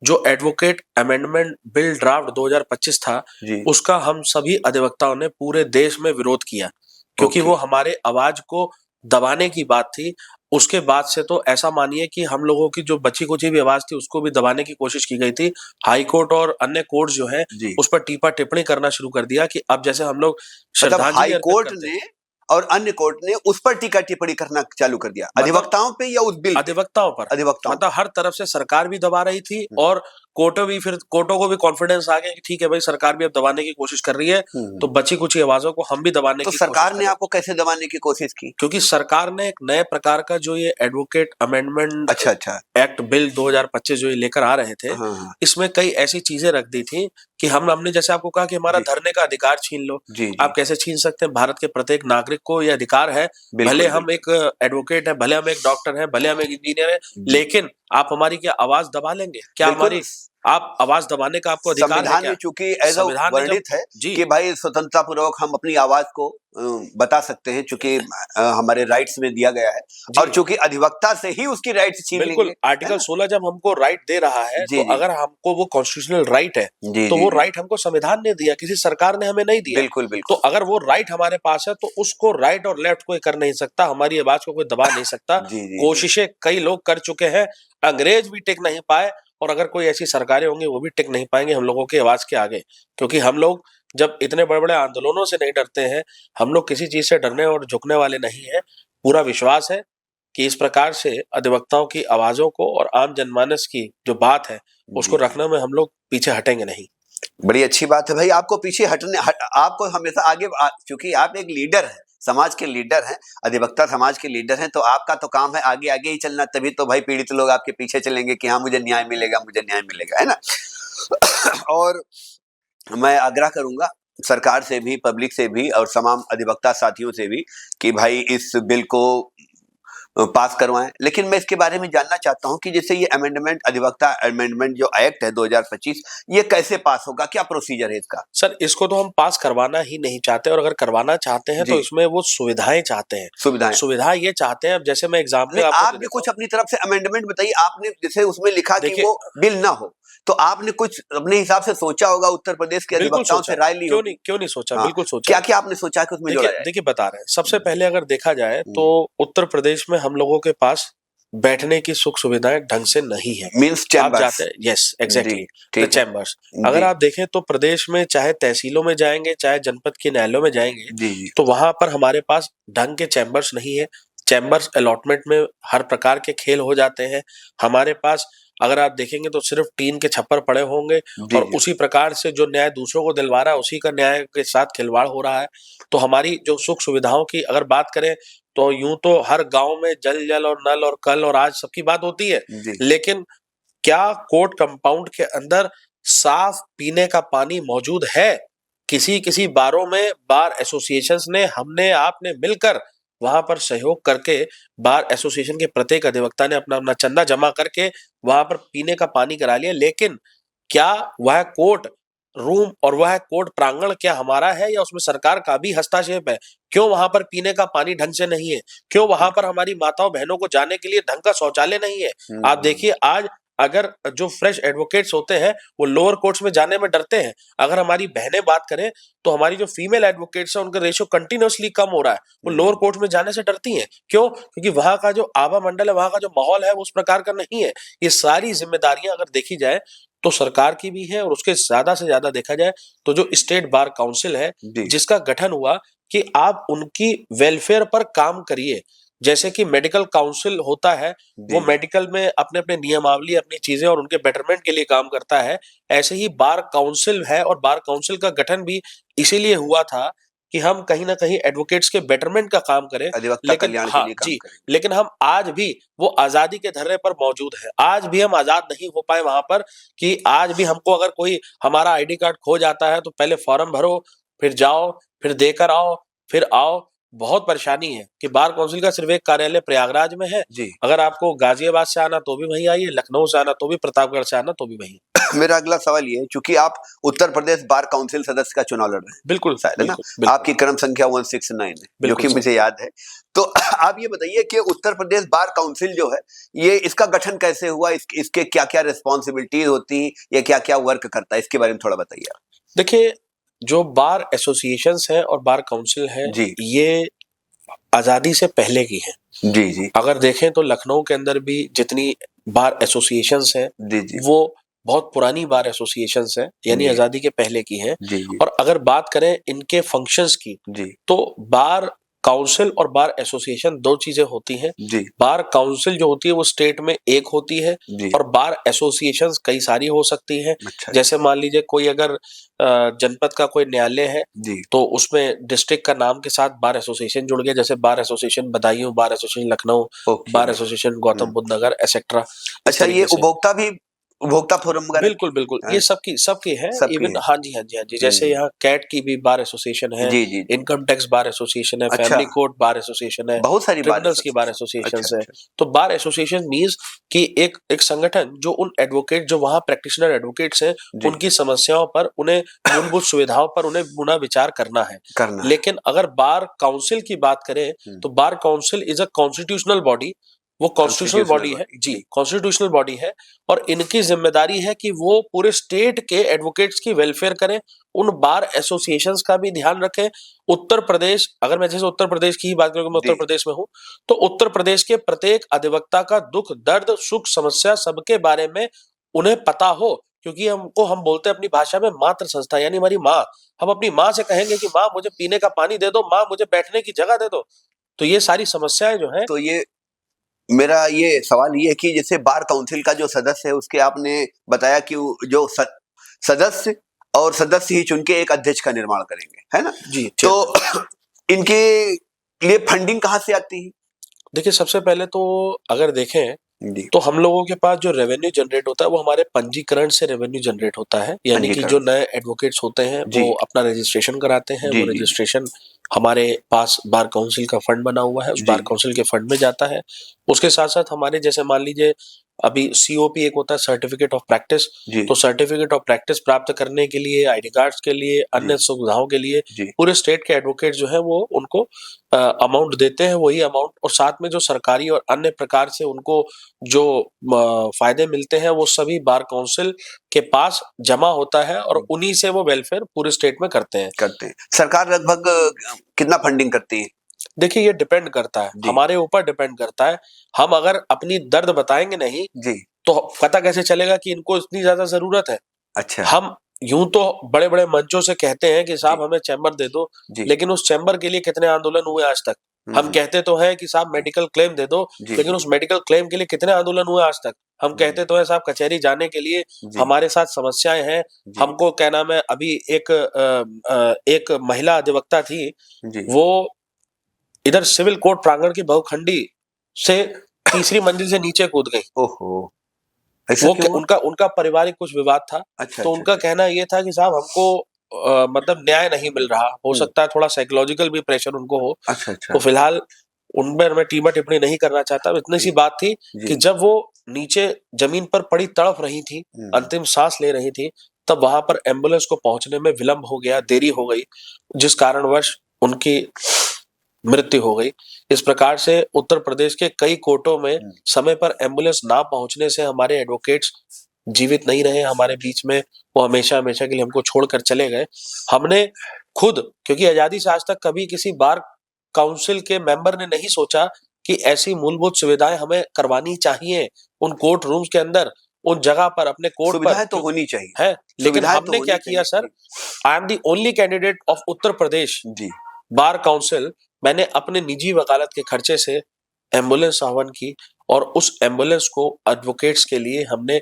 जो एडवोकेट अमेंडमेंट बिल ड्राफ्ट 2025 था, जी उसका हम सभी अधिवक्ताओं ने पूरे देश में विरोध किया, क्योंकि ओके। वो हमारे आवाज को दबाने की बात थी। उसके बाद से तो ऐसा मानिए कि हम लोगों की जो बची कुची भी आवाज थी उसको भी दबाने की कोशिश की गई थी। हाई कोर्ट और अन्य कोर्ट जो है जी उस पर टीपा टिप्पणी करना शुरू कर दिया कि अब जैसे हम लोग मतलब श्रद्धांजलि हाई अर्पित कोर्ट करते ने हैं, और अन्य कोर्ट ने उस पर टीका टिप्पणी करना चालू कर दिया, मतलब अधिवक्ताओं पे या उस बिल पे? अधिवक्ताओं पर। अधिवक्ताओं मतलब हर तरफ से सरकार भी दबा रही थी हम्म, और कोर्टों को भी कॉन्फिडेंस आ गया कि ठीक है भाई, सरकार भी अब दबाने की कोशिश कर रही है, हम्म। तो बची कुछ आवाजों को हम भी दबाने तो की कोशिश सरकार ने करें। आपको कैसे दबाने की कोशिश की? क्योंकि सरकार ने एक नए प्रकार का जो ये एडवोकेट अमेंडमेंट अच्छा अच्छा। एक्ट बिल 2025 जो ये लेकर आ रहे थे, हाँ हाँ। इसमें कई ऐसी चीजें रख दी थी कि हमने जैसे आपको कहा कि हमारा जी धरने का अधिकार छीन लो। जी जी। आप कैसे छीन सकते हैं? भारत के प्रत्येक नागरिक को ये अधिकार है। भले बिल्कुल हम बिल्कुल। एक एडवोकेट है, भले हम एक डॉक्टर हैं, भले हम एक इंजीनियर हैं, जी लेकिन आप हमारी क्या आवाज दबा लेंगे? क्या बिल्कुल। हमारी आप आवाज दबाने का आपको अधिकार है संविधान में क्या? चूंकि ऐसा संविधान ने जब वर्णित है जी कि भाई स्वतंत्रता पूर्वक हम अपनी आवाज को बता सकते हैं, चूंकि हमारे राइट्स में दिया गया है, जी और चूंकि अधिवक्ता से ही उसकी राइट्स छीन बिल्कुल, लेंगे, है आर्टिकल ना? 16 जब हमको राइट दे रहा है, जी तो जी अगर हमको वो कॉन्स्टिट्यूशनल राइट है, जी तो जी वो जी। राइट हमको संविधान ने दिया, किसी सरकार ने हमें नहीं दिया। बिल्कुल तो बिल्कुल। अगर वो राइट हमारे पास है, तो उसको राइट और लेफ्ट कोई कर नहीं सकता, हमारी आवाज को कोई दबा नहीं सकता। जी जी जी। कोशिशें कई लोग कर चुके हैं, अंग्रेज भी टिक नहीं पाए, और अगर कोई ऐसी सरकारें होंगी, वो भी टिक नहीं पाएंगे हम लोगों की आवाज के आगे। क्योंकि हम लोग जब इतने बड़े-बड़े आंदोलनों से नहीं डरते हैं, हम लोग किसी चीज से डरने और झुकने वाले नहीं हैं। पूरा विश्वास है कि इस प्रकार से अधिवक्ताओं की आवाजों को और आम जनमानस की जो बात है, उसको जी रखने में हम लोग पीछे हटेंगे नहीं। बड़ी अच्छी बात है भाई, आपको पीछे आपको हमेशा आगे क्योंकि आप एक लीडर हैं, समाज के लीडर हैं, अधिवक्ता समाज के लीडर हैं, तो आपका तो काम है आगे आगे ही चलना, तभी तो भाई पीड़ित लोग आपके पीछे चलेंगे कि हाँ मुझे न्याय मिलेगा, मुझे न्याय मिलेगा, है ना? और मैं आग्रह करूंगा सरकार से भी, पब्लिक से भी और तमाम अधिवक्ता साथियों से भी कि भाई इस बिल को पास करवाएं। लेकिन मैं इसके बारे में जानना चाहता हूं कि जैसे ये अधिवक्ता अमेंडमेंट जो एक्ट है 2025, ये कैसे पास होगा, क्या प्रोसीजर है इसका? सर, इसको तो हम पास करवाना ही नहीं चाहते, और अगर करवाना चाहते हैं, जी। तो इसमें वो सुविधाएँ चाहते हैं। सुविधाएं सुविधा ये चाहते हैं, अब जैसे मैं एग्ज़ाम्पल नहीं, आपको आप दे भी देता कुछ हूँ। अपनी तरफ से अमेंडमेंट बताइए। आपने जैसे उसमें लिखा कि देखिए वो बिल ना हो, तो आपने कुछ अपने हिसाब से सोचा होगा, उत्तर प्रदेश के बिल्कुल अधिवक्ताओं से सोचा, राय ली होगी। क्यों नहीं सोचा, हाँ, बिल्कुल सोचा। क्या क्या आपने सोचा कि उसमें जोड़ा देखिए जाए? देखिए बता रहे हैं, सबसे पहले अगर देखा जाए, तो हम्म। उत्तर प्रदेश में हम लोगों के पास बैठने की सुख सुविधाएं ढंग से नहीं है। मीन्स आप चैम्बर्स। जाते हैं, यस जी एग्जैक्टली, द ठीक है। चैम्बर्स। अगर जी आप देखें तो प्रदेश में चाहे तहसीलों में जाएंगे, चाहे जनपद के न्यायालयों में जाएंगे, जी जी तो वहां पर हमारे पास ढंग के चैम्बर्स नहीं है। चैम्बर्स अलॉटमेंट में हर प्रकार के खेल हो जाते हैं हमारे पास। अगर आप देखेंगे तो सिर्फ टीन के छप्पर पड़े होंगे, जी और जी उसी प्रकार से जो न्याय दूसरों को दिलवा रहा है, उसी का न्याय के साथ खिलवाड़ हो रहा है। तो हमारी जो सुख सुविधाओं की अगर बात करें, तो यूं तो हर गांव में जल और नल और कल और आज सबकी बात होती है, जी लेकिन क्या कोर्ट कंपाउंड के अंदर साफ पीने का पानी मौजूद है? किसी किसी बारों में बार एसोसिएशंस ने, हमने आपने मिलकर वहां पर सहयोग करके, बार एसोसिएशन के प्रत्येक अधिवक्ता ने अपना अपना चंदा जमा करके वहां पर पीने का पानी करा लिया। लेकिन क्या वह कोर्ट रूम और वह कोर्ट प्रांगण क्या हमारा है, या उसमें सरकार का भी हस्तक्षेप है? क्यों वहां पर पीने का पानी ढंग से नहीं है? क्यों वहां पर हमारी माताओं बहनों को जाने के लिए ढंग का शौचालय नहीं है? आप हम्म। देखिए आज अगर जो फ्रेश एडवोकेट्स होते हैं वो लोअर कोर्ट्स में जाने में डरते हैं। अगर हमारी बहनें बात करें तो हमारी जो फीमेल एडवोकेट्स है उनका रेशियो कंटिन्यूअसली कम हो रहा है, वो लोअर कोर्ट में जाने से डरती हैं। क्यों? क्योंकि वहां का जो आवा मंडल है, वहां का जो माहौल है वो उस प्रकार का नहीं है। ये सारी जिम्मेदारियां अगर देखी जाए तो सरकार की भी है, और उसके ज्यादा से ज्यादा देखा जाए तो जो स्टेट बार काउंसिल है जी जिसका गठन हुआ कि आप उनकी वेलफेयर पर काम करिए। जैसे कि मेडिकल काउंसिल होता है, वो जी मेडिकल में अपने अपने नियमावली, अपनी चीजें और उनके बेटरमेंट के लिए काम करता है, ऐसे ही बार काउंसिल है, और बार काउंसिल का गठन भी इसीलिए हुआ था कि हम कहीं ना कहीं एडवोकेट्स के बेटरमेंट का काम करें। अधिवक्ता लेकिन कल्याण के हाँ लिए काम जी, करेंगे। लेकिन हम आज भी वो आजादी के धर्रे पर मौजूद हैं। आज भी हम आजाद नहीं हो पाए वहां पर, कि आज भी हमको अगर कोई हमारा आईडी कार्ड खो जाता है तो पहले फॉर्म भरो, फिर जाओ, फिर देकर आओ, फिर आओ। बहुत परेशानी है कि बार काउंसिल का सिर्फ एक कार्यालय प्रयागराज में है। जी अगर आपको गाजियाबाद से आना तो भी वहीं आइए, लखनऊ से आना तो भी, प्रतापगढ़ से आना तो भी वहीं। मेरा अगला सवाल ये है, चूंकि आप उत्तर प्रदेश बार काउंसिल सदस्य का चुनाव लड़ रहे हैं, बिल्कुल शायद, है ना? बिल्कुल बिल्कुल आपकी क्रम संख्या 169 है, जो बिल्कुल कि सर। मुझे याद है। तो आप ये बताइए कि उत्तर प्रदेश बार काउंसिल जो है, ये इसका गठन कैसे हुआ, इसके क्या क्या रिस्पॉन्सिबिलिटीज होती हैं, ये क्या क्या वर्क करता है, इसके बारे में थोड़ा बताइए आप। देखिए, जो बार एसोसिएशंस है और बार काउंसिल है, जी ये आजादी से पहले की है। जी जी अगर देखें तो लखनऊ के अंदर भी जितनी बार एसोसिएशंस हैं, जी जी वो बहुत पुरानी बार एसोसिएशंस हैं, यानी जी आजादी के पहले की हैं। जी जी और अगर बात करें इनके फंक्शंस की, जी तो बार काउंसिल और बार एसोसिएशन दो चीजें होती हैं। जी बार काउंसिल जो होती है वो स्टेट में एक होती है, जी और बार एसोसिएशंस कई सारी हो सकती हैं। अच्छा जैसे मान लीजिए कोई अगर जनपद का कोई न्यायालय है, जी तो उसमें डिस्ट्रिक्ट का नाम के साथ बार एसोसिएशन जुड़ गया, जैसे bar association Badaun, bar association Lucknow, okay bar association Gautam Buddh Nagar, etcetera, इस अच्छा, ये तरीके से। उपभोक्ता भी, उपभोक्ता फोरम वगैरह बिल्कुल बिल्कुल, हाँ, ये सबकी है। सबकी इवन है। हाँ जी हाँ जी हाँ जी, जैसे यहाँ कैट की भी बार एसोसिएशन है, जी जी इनकम टैक्स बार एसोसिएशन है, अच्छा, फैमिली कोर्ट बार एसोसिएशन है, बहुत सारी बार ट्रिब्यूनल्स की बार एसोसिएशन। अच्छा एसोसिएशंस है। अच्छा तो बार एसोसिएशन मींस कि एक एक संगठन जो उन एडवोकेट, जो वहाँ प्रैक्टिशनर एडवोकेट्स हैं, जी उनकी समस्याओं पर, उन्हें मूलभूत सुविधाओं पर उन्हें पुनः विचार करना है। करना है। लेकिन अगर बार काउंसिल की बात करें तो bar council is a constitutional body, वो कॉन्स्टिट्यूशनल बॉडी है जी, जी कॉन्स्टिट्यूशनल बॉडी है। और इनकी जिम्मेदारी है कि वो पूरे स्टेट के एडवोकेट्स की वेलफेयर करें, उन बार एसोसिएशंस का भी ध्यान रखें। उत्तर प्रदेश, अगर मैं जैसे उत्तर प्रदेश की ही बात करूं, मैं उत्तर जी प्रदेश में हूं, तो उत्तर प्रदेश के प्रत्येक अधिवक्ता का दुख दर्द सुख समस्या सबके बारे में उन्हें पता हो। क्योंकि हम बोलते हैं अपनी भाषा में मातृ संस्था, यानी हमारी माँ। हम अपनी माँ से कहेंगे कि माँ मुझे पीने का पानी दे दो, माँ मुझे बैठने की जगह दे दो। तो ये सारी समस्याएं जो है, तो ये मेरा ये सवाल ये है कि जैसे बार काउंसिल का जो सदस्य है, उसके आपने बताया कि जो सदस्य और सदस्य ही चुन के एक अध्यक्ष का निर्माण करेंगे, है ना? जी तो इनके लिए फंडिंग कहाँ से आती है? देखिए, सबसे पहले तो अगर देखें जी तो हम लोगों के पास जो रेवेन्यू जनरेट होता है वो हमारे पंजीकरण से रेवेन्यू जनरेट होता है। यानी कि जो पंजीकरण नए एडवोकेट्स होते हैं जी वो अपना रजिस्ट्रेशन कराते हैं, जी वो जी रजिस्ट्रेशन हमारे पास बार काउंसिल का फंड बना हुआ है, उस जी बार काउंसिल के फंड में जाता है। उसके साथ साथ हमारे, जैसे मान लीजिए अभी सीओपी एक होता है, सर्टिफिकेट ऑफ प्रैक्टिस, जी तो सर्टिफिकेट ऑफ प्रैक्टिस प्राप्त करने के लिए, आईडी कार्ड्स के लिए, जी अन्य सुविधाओं के लिए जी पूरे स्टेट के एडवोकेट जो है वो उनको अमाउंट देते हैं, वही अमाउंट, और साथ में जो सरकारी और अन्य प्रकार से उनको जो फायदे मिलते हैं वो सभी बार काउंसिल के पास जमा होता है, और उन्हीं से वो वेलफेयर पूरे स्टेट में करते हैं। करते हैं। सरकार लगभग कितना फंडिंग करती है? देखिए, ये डिपेंड करता है, जी हमारे ऊपर डिपेंड करता है। हम अगर अपनी दर्द बताएंगे नहीं जी तो पता कैसे चलेगा कि इनको इतनी ज्यादा जरूरत है। अच्छा हम यूं तो बड़े बड़े मंचों से कहते हैं कि जी साहब हमें चैम्बर दे दो, जी लेकिन उस चैम्बर के लिए कितने आंदोलन हुए आज तक? हम कहते तो हैं कि साहब मेडिकल क्लेम दे दो, जी लेकिन उस मेडिकल क्लेम के लिए कितने आंदोलन हुए आज तक? हम कहते तो हैं साहब कचहरी जाने के लिए जी हमारे साथ समस्याएं हैं। जी हमको क्या नाम है, अभी एक महिला अधिवक्ता थी, जी वो इधर सिविल कोर्ट प्रांगण की बहुखंडी से तीसरी मंजिल से नीचे कूद गई। ओहो, ऐसा वो क्यों हुआ? उनका उनका पारिवारिक कुछ विवाद था, अच्छा तो अच्छा उनका अच्छा कहना ये था कि साहब हमको मतलब न्याय नहीं मिल रहा, हो सकता है थोड़ा साइकोलॉजिकल भी प्रेशर उनको हो। अच्छा अच्छा तो फिलहाल उनमें मैं टीमा टिप्पणी नहीं करना चाहता, इतनी सी बात थी कि जी जब वो नीचे जमीन पर पड़ी तड़प रही थी, अंतिम सांस ले रही थी, तब वहां पर एम्बुलेंस को पहुंचने में विलंब हो गया, देरी हो गई, जिस कारणवश उनकी मृत्यु हो गई। इस प्रकार से उत्तर प्रदेश के कई कोर्टों में समय पर एम्बुलेंस ना पहुंचने से हमारे एडवोकेट्स जीवित नहीं रहे हमारे बीच में, वो हमेशा हमेशा के लिए हमको छोड़कर चले गए। हमने खुद, क्योंकि आजादी से आज तक कभी किसी बार काउंसिल के मेंबर ने नहीं सोचा कि ऐसी मूलभूत सुविधाएं हमें करवानी चाहिए उन कोर्ट रूम्स के अंदर, उन जगह पर, अपने कोर्ट पर सुविधाएं तो होनी चाहिए है। लेकिन सुविधाएं तो हमने होनी क्या किया चाहिए। Sir, I am the only candidate of Uttar Pradesh जी बार काउंसिल। मैंने अपने निजी वकालत के खर्चे से एम्बुलेंस आहवन की और उस एम्बुलेंस को एडवोकेट्स के लिए हमने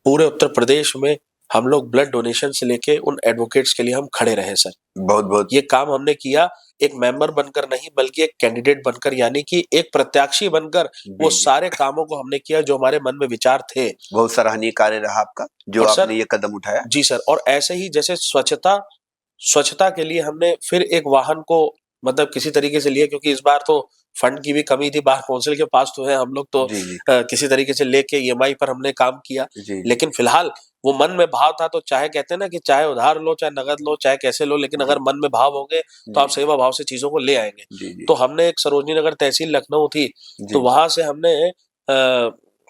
पूरे उत्तर प्रदेश में हम लोग ब्लड डोनेशन से लेके उन एडवोकेट्स के लिए हम खड़े रहे सर। बहुत बहुत ये काम हमने किया एक मेंबर बनकर नहीं, बल्कि एक कैंडिडेट बनकर, यानी कि एक प्रत्याशी बनकर वो जी सारे कामों को हमने किया जो हमारे मन में विचार थे। बहुत सराहनीय कार्य रहा आपका जो और सर आपने ये कदम उठाया। जी सर, और ऐसे ही जैसे स्वच्छता के लिए हमने फिर एक वाहन को मतलब किसी तरीके से लिया, क्योंकि इस बार तो फंड की भी कमी थी, बार काउंसिल के पास तो है, हम लोग तो जी जी किसी तरीके से लेके ईएमआई पर हमने काम किया। जी लेकिन फिलहाल वो मन में भाव था, तो चाहे कहते हैं ना कि चाहे उधार लो, चाहे नगद लो, चाहे कैसे लो, लेकिन अगर मन में भाव होंगे तो आप जी सेवा भाव से चीजों को ले आएंगे। जी जी तो हमने एक सरोजनी नगर तहसील लखनऊ थी, तो जी वहां से हमने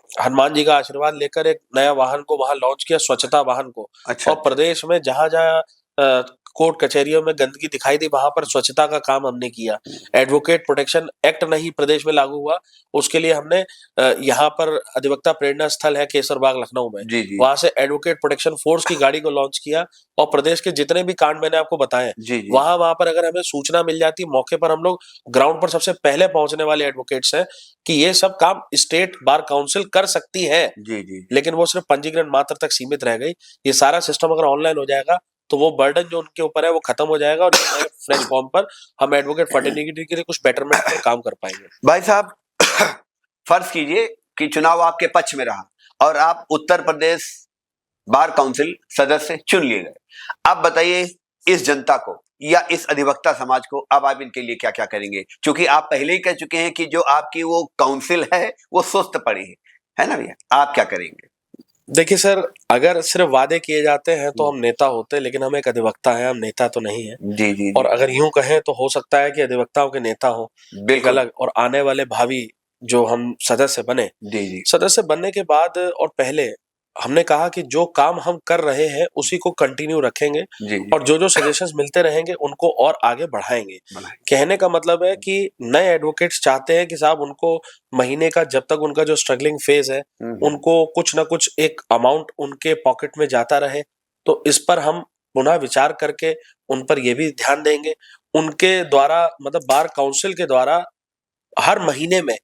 हनुमान जी का आशीर्वाद लेकर एक नया वाहन को वहां लॉन्च किया, स्वच्छता वाहन को। अच्छा और अच्छा प्रदेश में जहां जहां कोर्ट कचहरियों में गंदगी दिखाई दी, वहां पर स्वच्छता का काम हमने किया। एडवोकेट प्रोटेक्शन एक्ट नहीं प्रदेश में लागू हुआ, उसके लिए हमने यहाँ पर अधिवक्ता प्रेरणा स्थल है केसरबाग लखनऊ में, जी जी वहां से एडवोकेट प्रोटेक्शन फोर्स की गाड़ी को लॉन्च किया। और प्रदेश के जितने भी कांड मैंने आपको बताए, जी जी वहां वहां पर अगर हमें सूचना मिल जाती मौके पर, हम लोग ग्राउंड पर सबसे पहले पहुंचने वाले एडवोकेट्स हैं कि ये सब काम स्टेट बार काउंसिल कर सकती है। जी जी लेकिन वो सिर्फ पंजीकरण मात्र तक सीमित रह गई। ये सारा सिस्टम अगर ऑनलाइन हो जाएगा तो वो बर्डन जो उनके ऊपर है वो खत्म हो जाएगा, और नए फ्रेश फॉर्म पर हम एडवोकेट फर्टिलिटी के लिए कुछ बेटरमेंट पर काम कर पाएंगे। भाई साहब फर्ज कीजिए कि चुनाव आपके पक्ष में रहा और आप उत्तर प्रदेश बार काउंसिल सदस्य चुन लिए गए। अब बताइए इस जनता को या इस अधिवक्ता समाज को अब आप इनके लिए क्या क्या करेंगे, क्योंकि आप पहले ही कह चुके हैं कि जो आपकी वो काउंसिल है वो सुस्त पड़ी है ना भैया, आप क्या करेंगे? देखिए सर, अगर सिर्फ वादे किए जाते हैं तो हम नेता होते, लेकिन हम एक अधिवक्ता हैं, हम नेता तो नहीं है। जी जी और अगर यूं कहें तो हो सकता है कि अधिवक्ताओं के नेता हो एक बिल्कुल अलग, और आने वाले भावी जो हम सदस्य बने, जी जी सदस्य बनने के बाद और पहले हमने कहा कि जो काम हम कर रहे हैं उसी को कंटिन्यू रखेंगे, जी जी और जो जो सजेशंस मिलते रहेंगे उनको और आगे बढ़ाएंगे। बनाए कहने का मतलब है कि नए एडवोकेट्स चाहते हैं कि साहब उनको महीने का, जब तक उनका जो स्ट्रगलिंग फेज है, उनको कुछ ना कुछ एक अमाउंट उनके पॉकेट में जाता रहे। तो इस पर हम पुनः विचार करके उन पर ये भी ध्यान देंगे। उनके द्वारा मतलब बार काउंसिल के द्वारा हर महीने में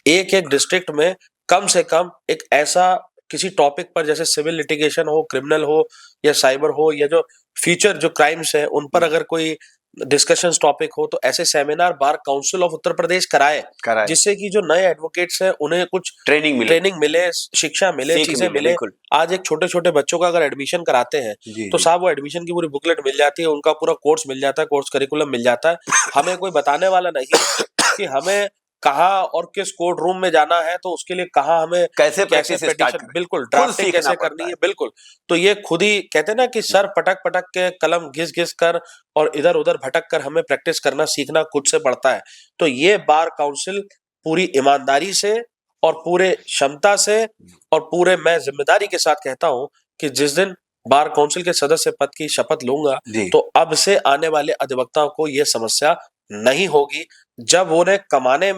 एक-एक डिस्ट्रिक्ट में कम से कम एक ऐसा किसी टॉपिक पर, जैसे सिविल लिटिगेशन हो, क्रिमिनल हो या साइबर हो, या जो फ्यूचर जो क्राइम्स हैं उन पर अगर कोई डिस्कशंस टॉपिक हो, तो ऐसे seminar bar council of Uttar प्रदेश कराए, कराए जिससे कि जो नए एडवोकेट्स हैं उन्हें कुछ ट्रेनिंग मिले शिक्षा मिले, सीख चीजें मिले मिले। बिल्कुल आज एक छोटे-छोटे बच्चों का अगर एडमिशन कराते हैं, जी तो जी साहब वो एडमिशन की पूरी बुकलेट मिल जाती है, उनका पूरा कोर्स मिल जाता है, कोर्स करिकुलम मिल जाता है। हमें कोई बताने वाला नहीं है कि हमें कहाँ और किस कोर्ट रूम में जाना है, तो उसके लिए कहाँ हमें कैसे कैसे प्रैक्टिस स्टार्ट पिटीशन, करें, बिल्कुल खुद ड्राफ्टिंग सीखना कैसे पड़ता करनी है। है, बिल्कुल। तो ये खुद ही कहते हैं ना कि सर पटक-पटक के, कलम घिस-घिस कर और इधर-उधर भटक कर हमें प्रैक्टिस करना सीखना खुद से पड़ता है। तो ये बार काउंसिल पूरी ईमानदारी से और पूरे क्षमता से और पूरे मैं जिम्मेदारी के साथ कहता हूँ कि जिस दिन बार काउंसिल के सदस्य पद की शपथ लूंगा, जी तो अब से आने वाले अधिवक्ताओं को ये समस्या नहीं होगी। जब उन्हें कमाने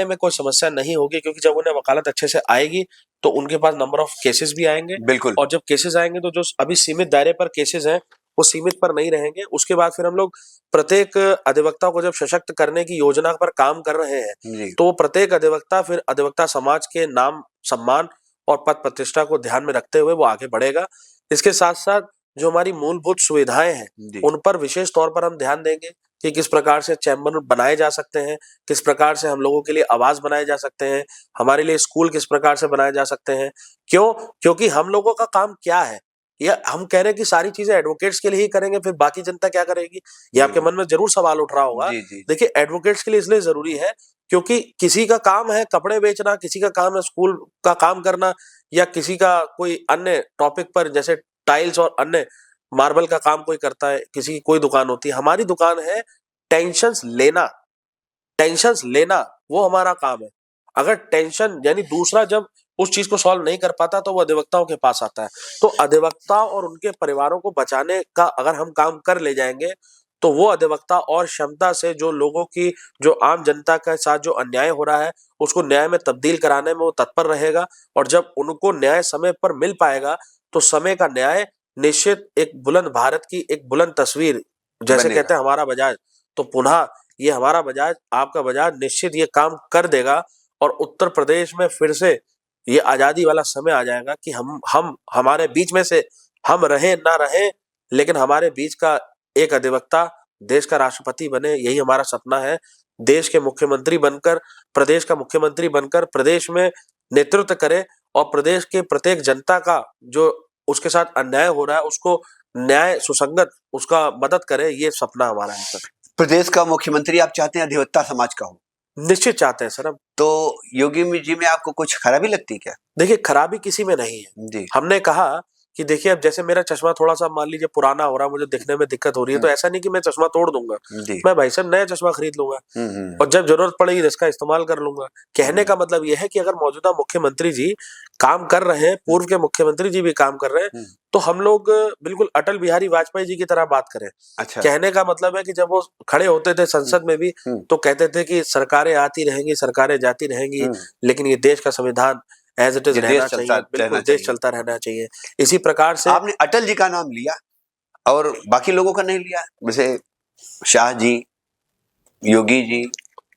में कोई समस्या नहीं होगी, क्योंकि जब उन्हें वकालत अच्छे से आएगी तो उनके पास नंबर ऑफ केसेस भी आएंगे, बिल्कुल और जब केसेस आएंगे तो जो अभी सीमित दायरे पर केसेस हैं वो सीमित पर नहीं रहेंगे। उसके बाद फिर हम लोग प्रत्येक अधिवक्ता को जब सशक्त करने की योजना पर काम कर रहे हैं, जी तो प्रत्येक अधिवक्ता फिर अधिवक्ता समाज के नाम, सम्मान और पद प्रतिष्ठा को ध्यान में रखते हुए वो आगे बढ़ेगा। इसके साथ साथ जो हमारी मूलभूत सुविधाएं हैं जी उन पर विशेष तौर पर हम ध्यान देंगे कि किस प्रकार से चैम्बर बनाए जा सकते हैं, किस प्रकार से हम लोगों के लिए आवास बनाए जा सकते हैं, हमारे लिए स्कूल किस प्रकार से बनाए जा सकते हैं। क्यों? क्योंकि हम लोगों का काम क्या है? या हम कह रहे हैं कि सारी चीजें एडवोकेट्स के लिए ही करेंगे, फिर बाकी जनता क्या करेगी? ये आपके मन में जरूर सवाल उठ रहा होगा। जी जी देखिए, एडवोकेट्स के लिए इसलिए जरूरी है क्योंकि किसी का काम है कपड़े बेचना, किसी का काम है स्कूल का काम करना, या किसी का कोई अन्य टॉपिक पर, जैसे टाइल्स और अन्य मार्बल का काम कोई करता है, किसी की कोई दुकान होती है। हमारी दुकान है टेंशंस लेना वो हमारा काम है। अगर टेंशन यानी दूसरा जब उस चीज को सॉल्व नहीं कर पाता तो वो अधिवक्ताओं के पास आता है। तो अधिवक्ता और उनके परिवारों को बचाने का अगर हम काम कर ले जाएंगे तो वो अधिवक्ता और क्षमता से जो लोगों की, जो आम जनता के साथ जो अन्याय हो रहा है उसको न्याय में तब्दील कराने में वो तत्पर रहेगा। और जब उनको न्याय समय पर मिल पाएगा तो समय का न्याय निश्चित एक बुलंद भारत की एक बुलंद तस्वीर, जैसे बनेगा। कहते हैं हमारा बजाज, तो पुनः ये हमारा बजाज, आपका बजाज निश्चित ये काम कर देगा। और उत्तर प्रदेश में फिर से ये आजादी वाला समय आ जाएगा कि हम हमारे बीच में से हम रहे ना रहे, लेकिन हमारे बीच का एक अधिवक्ता देश का राष्ट्रपति बने, यही हमारा सपना है। देश के मुख्यमंत्री बनकर, प्रदेश का मुख्यमंत्री बनकर प्रदेश में नेतृत्व करे और प्रदेश के प्रत्येक जनता का जो उसके साथ अन्याय हो रहा है उसको न्याय सुसंगत उसका मदद करे, ये सपना हमारा है सर। प्रदेश का मुख्यमंत्री आप चाहते हैं अधिवक्ता समाज का हो? निश्चित चाहते हैं सर हम। तो योगी जी में आपको कुछ खराबी लगती है क्या? देखिए, खराबी किसी में नहीं है। जी। हमने कहा कि देखिए अब जैसे मेरा चश्मा थोड़ा-सा मान लीजिए पुराना हो रहा है, मुझे दिखने में दिक्कत हो रही है, तो ऐसा नहीं कि मैं चश्मा तोड़ दूँगा। जी। मैं भाई साहब नया चश्मा खरीद लूँगा और जब ज़रूरत पड़ेगी तो इसका इस्तेमाल कर लूँगा। कहने का मतलब ये है कि अगर मौजूदा मुख्यमंत्री जी काम कर रहे हैं, पूर्व के मुख्यमंत्री जी भी काम कर रहे हैं, तो हम लोग बिल्कुल अटल बिहारी वाजपेयी जी की तरह बात करें। अच्छा। कहने का मतलब है कि जब वो खड़े होते थे संसद में भी तो कहते थे कि सरकारें आती रहेंगी, सरकारें जाती रहेंगी, लेकिन ये देश का संविधान एज इट इज रहना चाहिए, बिल्कुल देश चलता रहना चाहिए। इसी प्रकार से आपने अटल जी का नाम लिया और बाकी लोगों का नहीं लिया, जैसे शाह जी, योगी जी।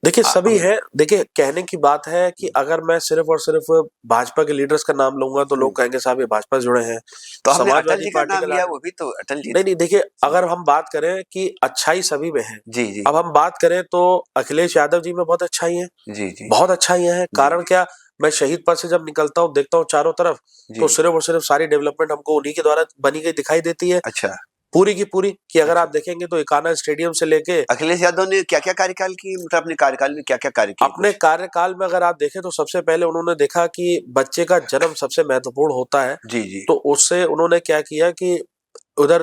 देखिए सभी है। देखिए कहने की बात है कि अगर मैं सिर्फ और सिर्फ भाजपा के लीडर्स का नाम लूंगा तो लोग कहेंगे साहब ये भाजपा से जुड़े हैं। तो हमने अटल समाजवादी जी का पार्टी नाम का लिया, वो भी तो अटल जी। नहीं, देखिए अगर हम बात करें कि अच्छाई सभी में है। जी जी। अब हम बात करें तो अखिलेश यादव जी में बहुत अच्छाई है। जी जी। बहुत अच्छाइयां हैं। कारण क्या, मैं शहीद पथ से जब निकलता हूँ देखता हूँ चारों तरफ तो सिर्फ और सिर्फ सारी डेवलपमेंट हमको उन्हीं के द्वारा बनी गई दिखाई देती है। अच्छा। पूरी की पूरी कि अगर आप देखेंगे तो इकाना स्टेडियम से लेके अखिलेश यादव ने क्या क्या कार्यकाल की, मतलब अपने कार्यकाल में क्या क्या कार्य किए? अपने कार्यकाल में अगर आप देखें तो सबसे पहले उन्होंने देखा कि बच्चे का जन्म सबसे महत्वपूर्ण होता है। जी जी। तो उससे उन्होंने क्या किया कि उधर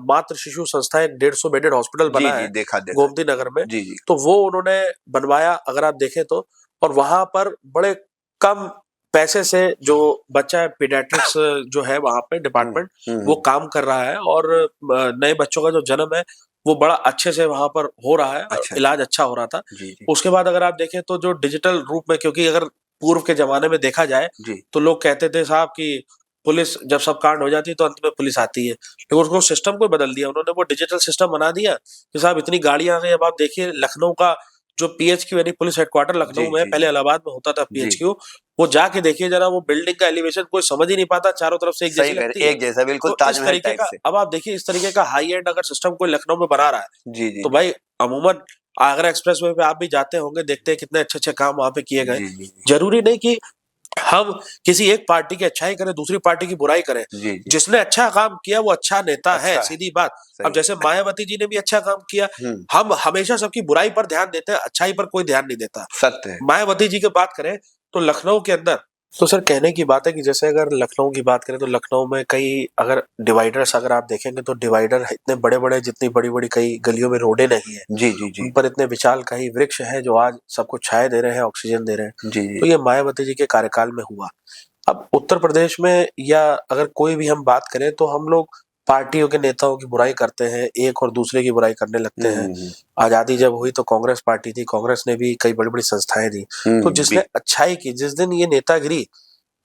मातृ शिशु संस्था एक 150 बेडेड हॉस्पिटल बना है देखा गोमती नगर में। जी जी। तो वो उन्होंने बनवाया अगर आप देखें तो, और वहां पर बड़े कम पैसे से जो बच्चा पीडियाट्रिक्स जो है वहां पे डिपार्टमेंट वो काम कर रहा है और नए बच्चों का जो जन्म है वो बड़ा अच्छे से वहां पर हो रहा है। अच्छा। इलाज अच्छा हो रहा था। जी जी। उसके बाद अगर आप देखें तो जो डिजिटल रूप में, क्योंकि अगर पूर्व के जमाने में देखा जाए तो लोग कहते थे साहब कि पुलिस जब सब कांड हो जाती है तो अंत में पुलिस आती है, लेकिन उसको सिस्टम को बदल दिया उन्होंने। वो डिजिटल सिस्टम बना दिया कि साहब इतनी गाड़ियां आ गई। अब आप देखिए लखनऊ का जो पीएचक्यू यानी पुलिस हेडक्वार्टर लखनऊ में, पहले इलाहाबाद में होता था पीएचक्यू, वो जाके देखिए जरा, वो बिल्डिंग का एलिवेशन कोई समझ ही नहीं पाता, चारों तरफ से एक जैसी लगती है, एक जैसा बिल्कुल तो इस तरीके का। से। अब आप देखिए इस तरीके का हाई एंड अगर सिस्टम कोई लखनऊ में बना रहा है जी जी। तो भाई अमूमन आगरा एक्सप्रेसवे पे आप भी जाते होंगे, देखते हैं कितने अच्छे अच्छे काम वहां पे किए गए। जरूरी नहीं कि हम किसी एक पार्टी की अच्छाई करें दूसरी पार्टी की बुराई करें। जिसने अच्छा काम किया वो अच्छा नेता है, सीधी बात। अब जैसे मायावती जी ने भी अच्छा काम किया। हम हमेशा सबकी बुराई पर ध्यान देते हैं, अच्छाई पर कोई ध्यान नहीं देता। सत्य है। मायावती जी की बात करें तो लखनऊ के अंदर तो सर कहने की बात है कि जैसे अगर लखनऊ की बात करें तो लखनऊ में कई अगर डिवाइडर्स अगर आप देखेंगे तो डिवाइडर इतने बड़े बड़े, जितनी बड़ी बड़ी कई गलियों में रोडे नहीं है जी जी जी, उन पर इतने विशाल कई वृक्ष हैं जो आज सबको छाया दे रहे हैं, ऑक्सीजन दे रहे हैं। जी जी। तो ये मायावती जी के कार्यकाल में हुआ। अब उत्तर प्रदेश में या अगर कोई भी हम बात करें तो हम लोग पार्टियों के नेताओं की बुराई करते हैं, एक और दूसरे की बुराई करने लगते हैं। आजादी जब हुई तो कांग्रेस पार्टी थी, कांग्रेस ने भी कई बड़ी बड़ी संस्थाएं दी। तो जिसने अच्छाई की, जिस दिन ये नेतागिरी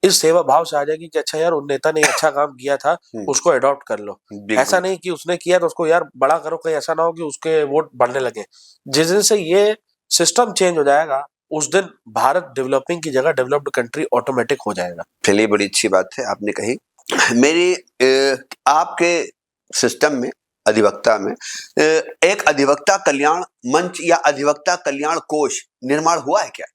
इस सेवा भाव से आ जाएगी कि अच्छा यार उन नेता ने अच्छा काम किया था उसको अडॉप्ट कर लो। ऐसा नहीं कि उसने किया तो उसको यार बड़ा करो, कहीं ऐसा ना हो कि उसके वोट बढ़ने लगे। जिस दिन से ये सिस्टम चेंज हो जाएगा उस दिन भारत डेवलपिंग की जगह डेवलप्ड कंट्री ऑटोमेटिक हो जाएगा। चलिए, बड़ी अच्छी बात है आपने कही। मेरी आपके सिस्टम में, अधिवक्ता में, एक अधिवक्ता कल्याण मंच या अधिवक्ता कल्याण कोष निर्माण हुआ है क्या?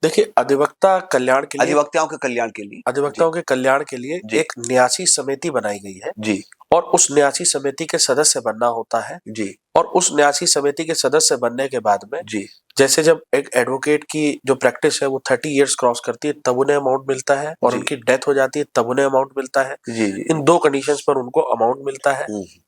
देखिए अधिवक्ता कल्याण के लिए, अधिवक्ताओं के कल्याण के लिए, अधिवक्ताओं के कल्याण के लिए एक न्यासी समिति बनाई गई है जी, और उस न्यासी समिति के सदस्य बनना होता है जी। और उस न्यासी समिति के सदस्य बनने के बाद में जी, जैसे जब एक एडवोकेट की जो प्रैक्टिस है वो 30 इयर्स क्रॉस करती है तब उन्हें अमाउंट मिलता है और उनकी डेथ हो जाती है तब उन्हें अमाउंट मिलता है। जी, जी। इन दो कंडीशंस पर उनको अमाउंट मिलता है।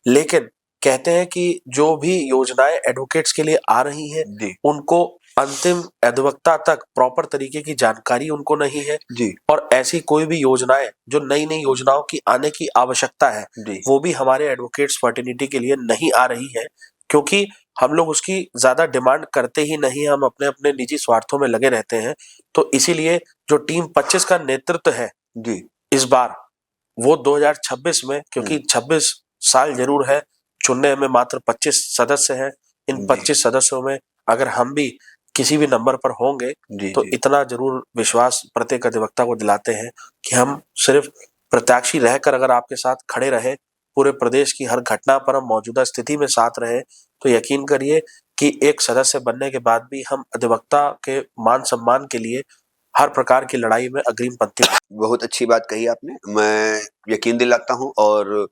लेकिन कहते हैं कि जो भी योजनाएं एडवोकेट्स के लिए आ रही हैं जी उनको अंतिम अधिवक्ता तक प्रॉपर तरीके की जानकारी उनको नहीं है, जी और ऐसी कोई भी योजनाएं जो नई नई योजनाओं की आने की आवश्यकता है जी वो भी हमारे एडवोकेट्स फर्टिनिटी के लिए नहीं आ रही है, क्योंकि हम लोग उसकी ज्यादा डिमांड करते ही नहीं, हम अपने अपने निजी स्वार्थों में लगे रहते हैं। तो इसीलिए जो टीम 25 का नेतृत्व है जी इस बार, वो 2026 में, क्योंकि हम्म, 26 साल जरूर है, चुनने में मात्र 25 सदस्य हैं। इन जी 25 सदस्यों में अगर हम भी किसी भी नंबर पर होंगे जी तो जी इतना जरूर विश्वास प्रत्येक अधिवक्ता को दिलाते हैं कि हम सिर्फ प्रत्याशी रहकर अगर आपके साथ खड़े रहे, पूरे प्रदेश की हर घटना पर हम मौजूदा स्थिति में साथ रहे, तो यकीन करिए कि एक सदस्य बनने के बाद भी हम अधिवक्ता के मान सम्मान के लिए हर प्रकार की लड़ाई में अग्रिम पंक्ति। बहुत अच्छी बात कही आपने। मैं यकीन दिलाता हूँ और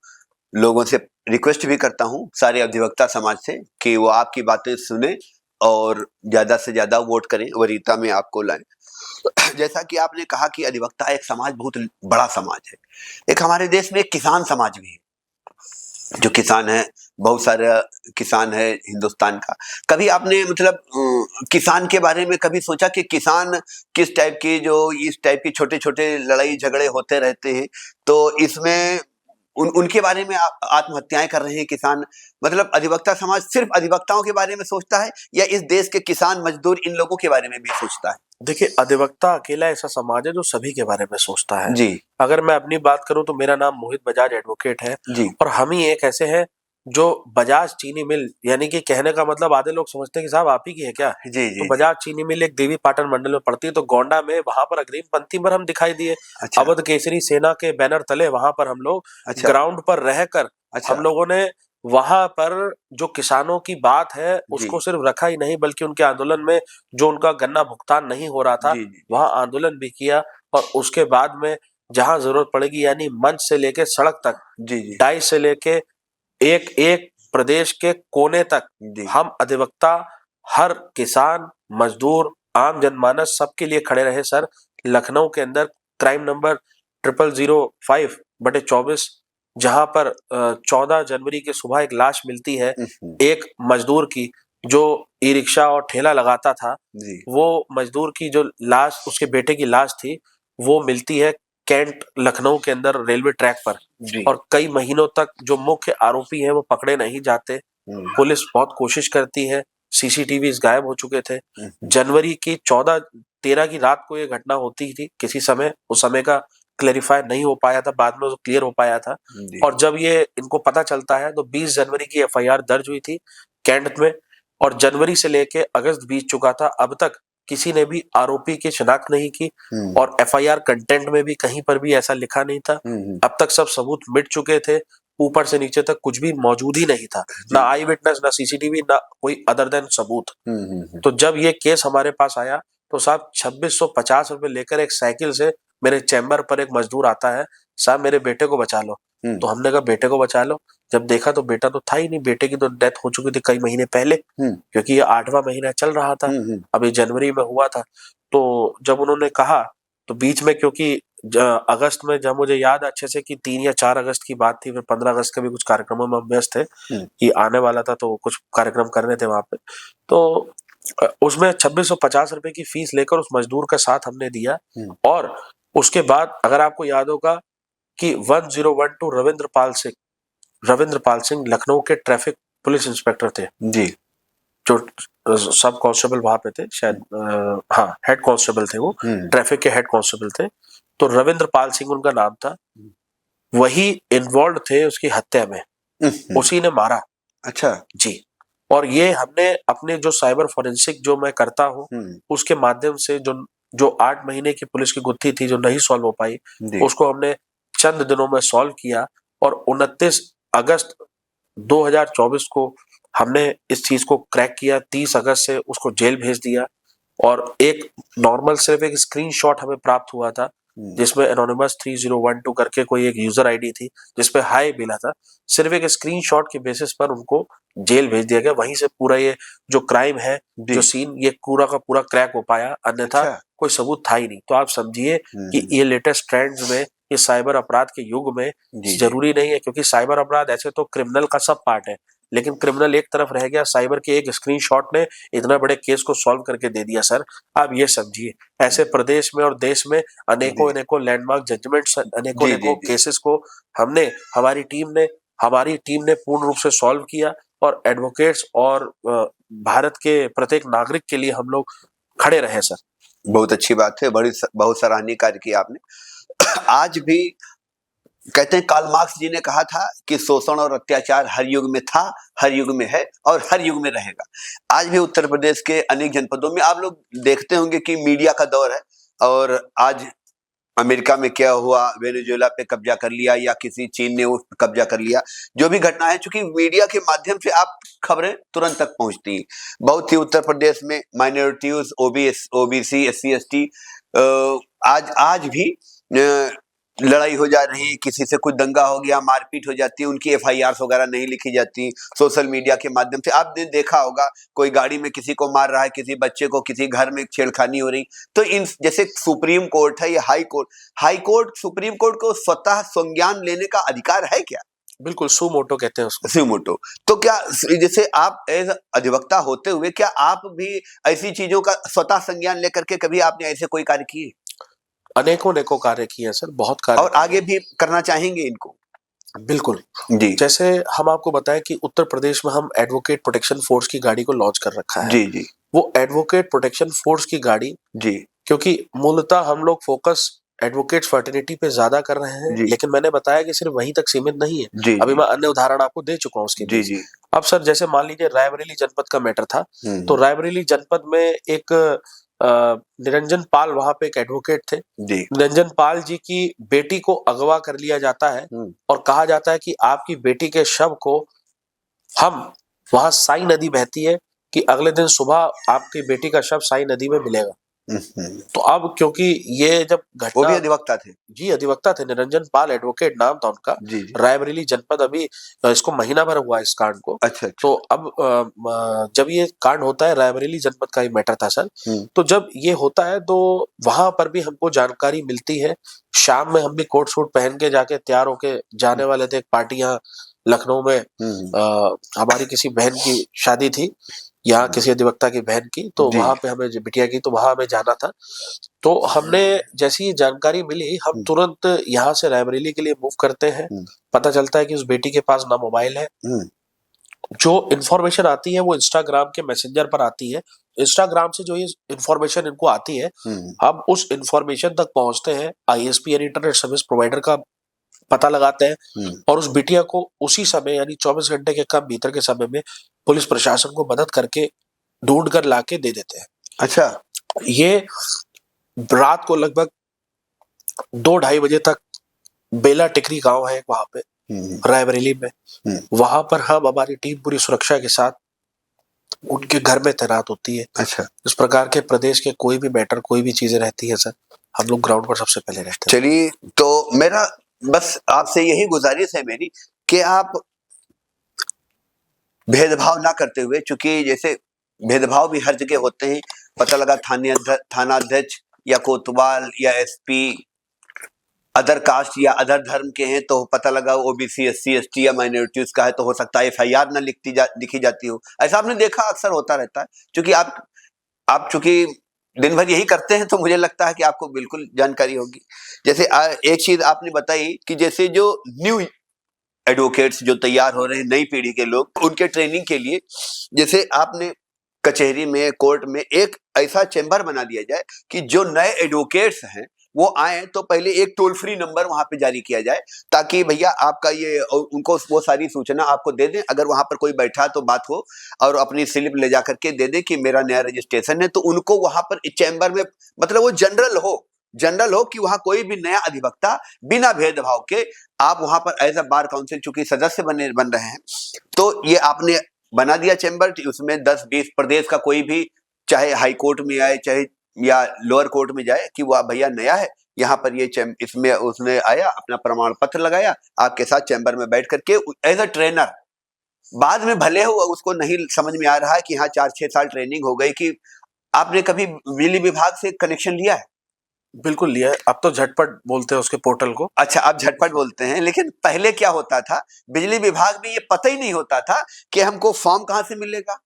लोगों से रिक्वेस्ट भी करता हूँ, सारे अधिवक्ता समाज से, कि वो आपकी बातें सुने और ज़्यादा से ज़्यादा वोट करें, वरीयता में आपको लाएं। जैसा कि आपने कहा कि अधिवक्ता एक समाज बहुत बड़ा समाज है। एक हमारे देश में एक किसान समाज भी है, जो किसान है, बहुत सारा किसान है हिंदुस्तान का। कभी आपने मतलब किसान के बारे में कभी सोचा कि किसान किस टाइप की, जो इस टाइप की छोटे-छोटे लड़ाई झगड़े होते रहते हैं, तो इसमें उनके बारे में आत्महत्याएँ कर रहे हैं किसान। मतलब अधिवक्ता समाज सिर्फ़ अधिवक्ताओं के बारे में सोचता है या इस देश के किसान, मज़दूर, इन लोगों के बारे में भी सोचता है? देखिए, अधिवक्ता अकेला ऐसा समाज है जो सभी के बारे में सोचता है। जी, अगर मैं अपनी बात करूँ तो मेरा नाम मोहित बजाज एडवोकेट है, जी। और हम ही एक ऐसे हैं जो बजाज चीनी मिल, यानी कि कहने का मतलब आधे लोग समझते हैं कि साहब आप ही की है क्या? जी, तो जी, जी। बजाज चीनी मिल एक देवी पाटन मंडल में पड़ती है, तो गोंडा में वहाँ पर अग्रिम पंक्ति पर हम दिखाई दिए। अच्छा, अवध केसरी सेना के बैनर तले वहाँ पर हम लोग अच्छा, ग्राउंड पर रहकर अच्छा। हम लोगों ने वहाँ पर जो किसानों की बात है जी, उसको सिर्फ रखा ही नहीं, बल्कि उनके आंदोलन में जो उनका गन्ना भुगतान नहीं हो रहा था जी, जी, वहाँ आंदोलन भी किया, और उसके बाद में जहाँ जरूरत पड़ेगी, यानी मंच से लेके सड़क तक, जी, जी, डाई से लेके एक एक प्रदेश के कोने तक, जी। हम अधिवक्ता हर किसान, मजदूर, आम जनमानस सबके लिए खड़े रहे सर। लखनऊ के अंदर क्राइम नंबर 0005/24, जहां पर 14 जनवरी की सुबह एक लाश मिलती है, हुँ, एक मजदूर की जो ई रिक्शा और ठेला लगाता था। जी, वो मजदूर की जो लाश, उसके बेटे की लाश थी, वो मिलती है कैंट लखनऊ के अंदर रेलवे ट्रैक पर, जी। और कई महीनों तक जो मुख्य आरोपी हैं वो पकड़े नहीं जाते। हुँ, पुलिस बहुत कोशिश करती है, सीसीटीवीज़ गायब हो चुके थे। हुँ, जनवरी की 14-13 की रात को ये घटना होती थी किसी समय, उस समय का क्लैरिफाई नहीं हो पाया था, बाद में वो क्लियर हो पाया था। जी, और जब ये इनको पता चलता है तो 20 जनवरी की एफआईआर दर्ज हुई थी कैंट में, और जनवरी से लेके अगस्त बीत चुका था, अब तक किसी ने भी आरोपी की शिनाख्त नहीं की, हुँ, और एफआईआर कंटेंट में भी कहीं पर भी ऐसा लिखा नहीं था। हुँ, अब तक सब सबूत मिट चुके थे, ऊपर से नीचे तक कुछ भी मौजूद ही नहीं था, ना जी। आई विटनेस, ना सीसीटीवी, ना कोई अदर देन सबूत। हुँ। तो जब ये केस हमारे पास आया तो साहब 2650 रुपए लेकर एक साइकिल से मेरे चैम्बर पर एक मजदूर आता है, साहब मेरे बेटे को बचा लो। हुँ, तो हमने कहा बेटे को बचा लो, जब देखा तो बेटा तो था ही नहीं, बेटे की तो डेथ हो चुकी थी कई महीने पहले, हुँ, क्योंकि ये 8वां महीना चल रहा था, हुँ, अभी जनवरी में हुआ था। तो जब उन्होंने कहा, तो बीच में क्योंकि अगस्त में, जब मुझे याद है अच्छे से कि 3 या 4 अगस्त की बात थी, फिर 15 अगस्त के भी कुछ कार्यक्रमों में हम व्यस्त थे, हुँ, कि आने वाला था तो कुछ कार्यक्रम करने थे वहां पे। तो उसमें 2650 रुपए की फीस लेकर उस मजदूर का साथ हमने दिया, हुँ, और उसके बाद अगर आपको याद होगा कि 1012 रविंद्र पाल सिंह लखनऊ के ट्रैफिक पुलिस इंस्पेक्टर थे, जी, जो सब कांस्टेबल वहां पे थे शायद, हाँ हेड कांस्टेबल थे वो, हुँ, ट्रैफिक के हेड कांस्टेबल थे। तो रविंद्र पाल सिंह उनका नाम था, वही इन्वॉल्व थे उसकी हत्या में, हुँ, उसी ने मारा। अच्छा, जी। और ये हमने अपने जो साइबर फोरेंसिक जो मैं करता हूँ, हुँ, उसके माध्यम से जो जो 8 महीने की पुलिस की गुत्थी थी जो नहीं सॉल्व हो पाई, जी, उसको हमने चंद दिनों में सॉल्व किया, और 29 अगस्त 2024 को हमने इस चीज़ को क्रैक किया। 30 अगस्त से उसको जेल भेज दिया, और एक नॉर्मल सिर्फ एक स्क्रीनशॉट हमें प्राप्त हुआ था, हुँ, जिसमें एनोनिमस 3012 करके कोई एक यूजर आईडी थी, जिसपे हाय मिला था। सिर्फ एक स्क्रीनशॉट के बेसिस पर उनको जेल भेज दिया गया। वहीं से पूरा ये जो क्राइम है, जो जी, सीन, ये पूरा का पूरा क्रैक हो पाया, अन्यथा अच्छा, कोई सबूत था ही नहीं। तो आप समझिए कि हुँ, ये लेटेस्ट ट्रेंड्स में, ये साइबर अपराध के युग में जी, जी, जरूरी नहीं है, क्योंकि साइबर अपराध ऐसे तो क्रिमिनल का सब पार्ट है, लेकिन क्रिमिनल एक तरफ रह गया, साइबर के एक स्क्रीनशॉट ने इतना बड़े केस को सॉल्व करके दे दिया सर। आप ये समझिए, ऐसे प्रदेश में और देश में अनेकों जी अनेकों लैंडमार्क जजमेंट्स, अनेकों जी जी अनेकों जी केसेस को हमने हमारी टीम ने पूर्ण रूप से सॉल्व किया, और एडवोकेट्स और भारत के प्रत्येक नागरिक के लिए हम लोग खड़े रहे सर। बहुत अच्छी बात है, बहुत सराहनीय कार्य किया आपने। आज भी कहते हैं, कार्ल मार्क्स जी ने कहा था कि शोषण और अत्याचार हर युग में था, हर युग में है और हर युग में रहेगा। आज भी उत्तर प्रदेश के अनेक जनपदों में आप लोग देखते होंगे कि मीडिया का दौर है, और आज अमेरिका में क्या हुआ, वेनेजुएला पे कब्जा कर लिया या किसी चीन ने उस पे कब्जा कर लिया, जो भी घटना है, चूंकि मीडिया के माध्यम से आप खबरें तुरंत तक पहुंचती हैं। बहुत ही उत्तर प्रदेश में माइनॉरिटीज, ओबीसी, एससी, एसटी आज आज भी लड़ाई हो जा रही है, किसी से कुछ दंगा हो गया, मारपीट हो जाती है, उनकी एफआईआर वगैरह नहीं लिखी जाती। सोशल मीडिया के माध्यम से आपने देखा होगा, कोई गाड़ी में किसी को मार रहा है, किसी बच्चे को, किसी घर में छेड़खानी हो रही। तो इन जैसे सुप्रीम कोर्ट है या हाई कोर्ट, सुप्रीम कोर्ट को स्वतः संज्ञान लेने का अधिकार है क्या? बिल्कुल, सुमोटो कहते हैं उसको। सुमोटो। तो क्या जैसे आप एज अधिवक्ता होते हुए, क्या आप भी ऐसी चीजों का स्वतः संज्ञान लेकर के कभी आपने ऐसे कोई कार्य किए? अनेकों अनेकों कार्य किए हैं सर, बहुत कार्य और आगे भी करना चाहेंगे इनको? बिल्कुल। जी जैसे हम आपको बताएं कि उत्तर प्रदेश में हम एडवोकेट प्रोटेक्शन फोर्स की गाड़ी को लॉन्च कर रखा है। जी जी वो एडवोकेट प्रोटेक्शन फोर्स की गाड़ी, जी क्योंकि मूलतः हम लोग फोकस एडवोकेट फर्टिलिटी पे ज्यादा कर रहे हैं, जी लेकिन मैंने बताया कि सिर्फ वहीं तक सीमित नहीं है। जी अभी मैं अन्य उदाहरण आपको दे चुका हूँ उसके जी बीच। जी अब सर, जैसे मान लीजिए रायबरेली जनपद का मैटर था, तो रायबरेली जनपद में एक निरंजन पाल वहां पे एक एडवोकेट थे। जी निरंजन पाल जी की बेटी को अगवा कर लिया जाता है, और कहा जाता है कि आपकी बेटी के शव को हम, वहां साई नदी बहती है, कि अगले दिन सुबह आपकी बेटी का शव साई नदी में मिलेगा। तो अब क्योंकि ये जब वो घटना, भी अधिवक्ता थे? जी अधिवक्ता थे, निरंजन पाल एडवोकेट नाम था उनका। जी जी रायबरेली जनपद, अभी इसको महीना भर हुआ इस कांड को। अच्छा अच्छा तो अब जब ये कांड होता है, रायबरेली जनपद का ही मैटर था सर। तो जब ये होता है तो वहां पर भी हमको जानकारी मिलती है। शाम में हम भी कोट सूट पहन के जाके तैयार होके जाने वाले थे, एक पार्टी यहाँ लखनऊ में हमारी किसी बहन की शादी थी, यहाँ किसी अधिवक्ता की बहन की, तो जी वहां पे हमें, बिटिया की, तो वहां हमें जाना था। तो हमने जैसी ही जानकारी मिली, हम तुरंत यहाँ से रायबरेली के लिए मूव करते हैं। पता चलता है कि उस बेटी के पास ना मोबाइल है। जो इन्फॉर्मेशन आती है वो इंस्टाग्राम के मैसेंजर पर आती है। इंस्टाग्राम से जो ये इन्फॉर्मेशन इनको आती है, हम उस इन्फॉर्मेशन तक पहुंचते हैं, आईएसपी यानी इंटरनेट सर्विस प्रोवाइडर का पता लगाते हैं, और उस बिटिया को उसी समय यानी 24 घंटे के कम भीतर के समय में पुलिस प्रशासन को मदद करके ढूंढ कर लाके दे देते हैं। अच्छा, ये रात को लगभग 2-2:30 बजे तक बेला टिकरी गांव है वहां पे रायबरेली में, वहां पर हम, हमारी टीम पूरी सुरक्षा के साथ उनके घर में तैनात होती है। अच्छा, इस प्रकार के प्रदेश के कोई भी मैटर, कोई भी चीजें रहती है सर, हम लोग ग्राउंड पर सबसे पहले रहते हैं। चलिए, तो मेरा बस आपसे यही गुजारिश है मेरी, कि आप भेदभाव ना करते हुए, चूंकि जैसे भेदभाव भी हर जगह होते हैं, पता लगा थाना अध्यक्ष या कोतवाल या एसपी अदर कास्ट या अदर धर्म के हैं, तो पता लगा ओबीसी, एससी, एसटी या माइनॉरिटीज का है, तो हो सकता है एफआईआर ना लिखी जाती हो। ऐसा आपने देखा अक्सर होता रहता है। चूंकि आप चूंकि दिन भर यही करते हैं, तो मुझे लगता है कि आपको बिल्कुल जानकारी होगी। जैसे एक चीज आपने बताई कि जैसे जो न्यू एडवोकेट्स जो तैयार हो रहे हैं, नई पीढ़ी के लोग, उनके ट्रेनिंग के लिए जैसे आपने कचहरी में, कोर्ट में एक ऐसा चैम्बर बना दिया जाए कि जो नए एडवोकेट्स हैं वो आए तो पहले एक टोल फ्री नंबर वहां पे जारी किया जाए, ताकि भैया आपका ये, उनको वो सारी सूचना आपको दे दें। अगर वहां पर कोई बैठा तो बात हो, और अपनी स्लिप ले जा करके दे दें कि मेरा नया रजिस्ट्रेशन है, तो उनको वहां पर चैम्बर में, मतलब वो जनरल हो कि वहां कोई भी नया अधिवक्ता बिना भेदभाव के, आप वहां पर एज अ बार काउंसिल चूंकि सदस्य बन रहे हैं, तो ये आपने बना दिया चैम्बर। उसमें 10-20 प्रदेश का कोई भी, चाहे हाई कोर्ट में आए, चाहे या लोअर कोर्ट में जाए, कि वह भैया नया है यहाँ पर, ये इसमें उसने आया, अपना प्रमाण पत्र लगाया, आपके साथ चैम्बर में बैठ करके एज अ ट्रेनर। बाद में भले हो उसको नहीं समझ में आ रहा है कि हाँ 4-6 साल ट्रेनिंग हो गई, कि आपने कभी बिजली विभाग से कनेक्शन लिया है? बिल्कुल लिया है, अब तो झटपट बोलते हैं उसके पोर्टल को। अच्छा, आप झटपट बोलते हैं, लेकिन पहले क्या होता था, बिजली विभाग में ये पता ही नहीं होता था कि हमको फॉर्म कहाँ से मिलेगा।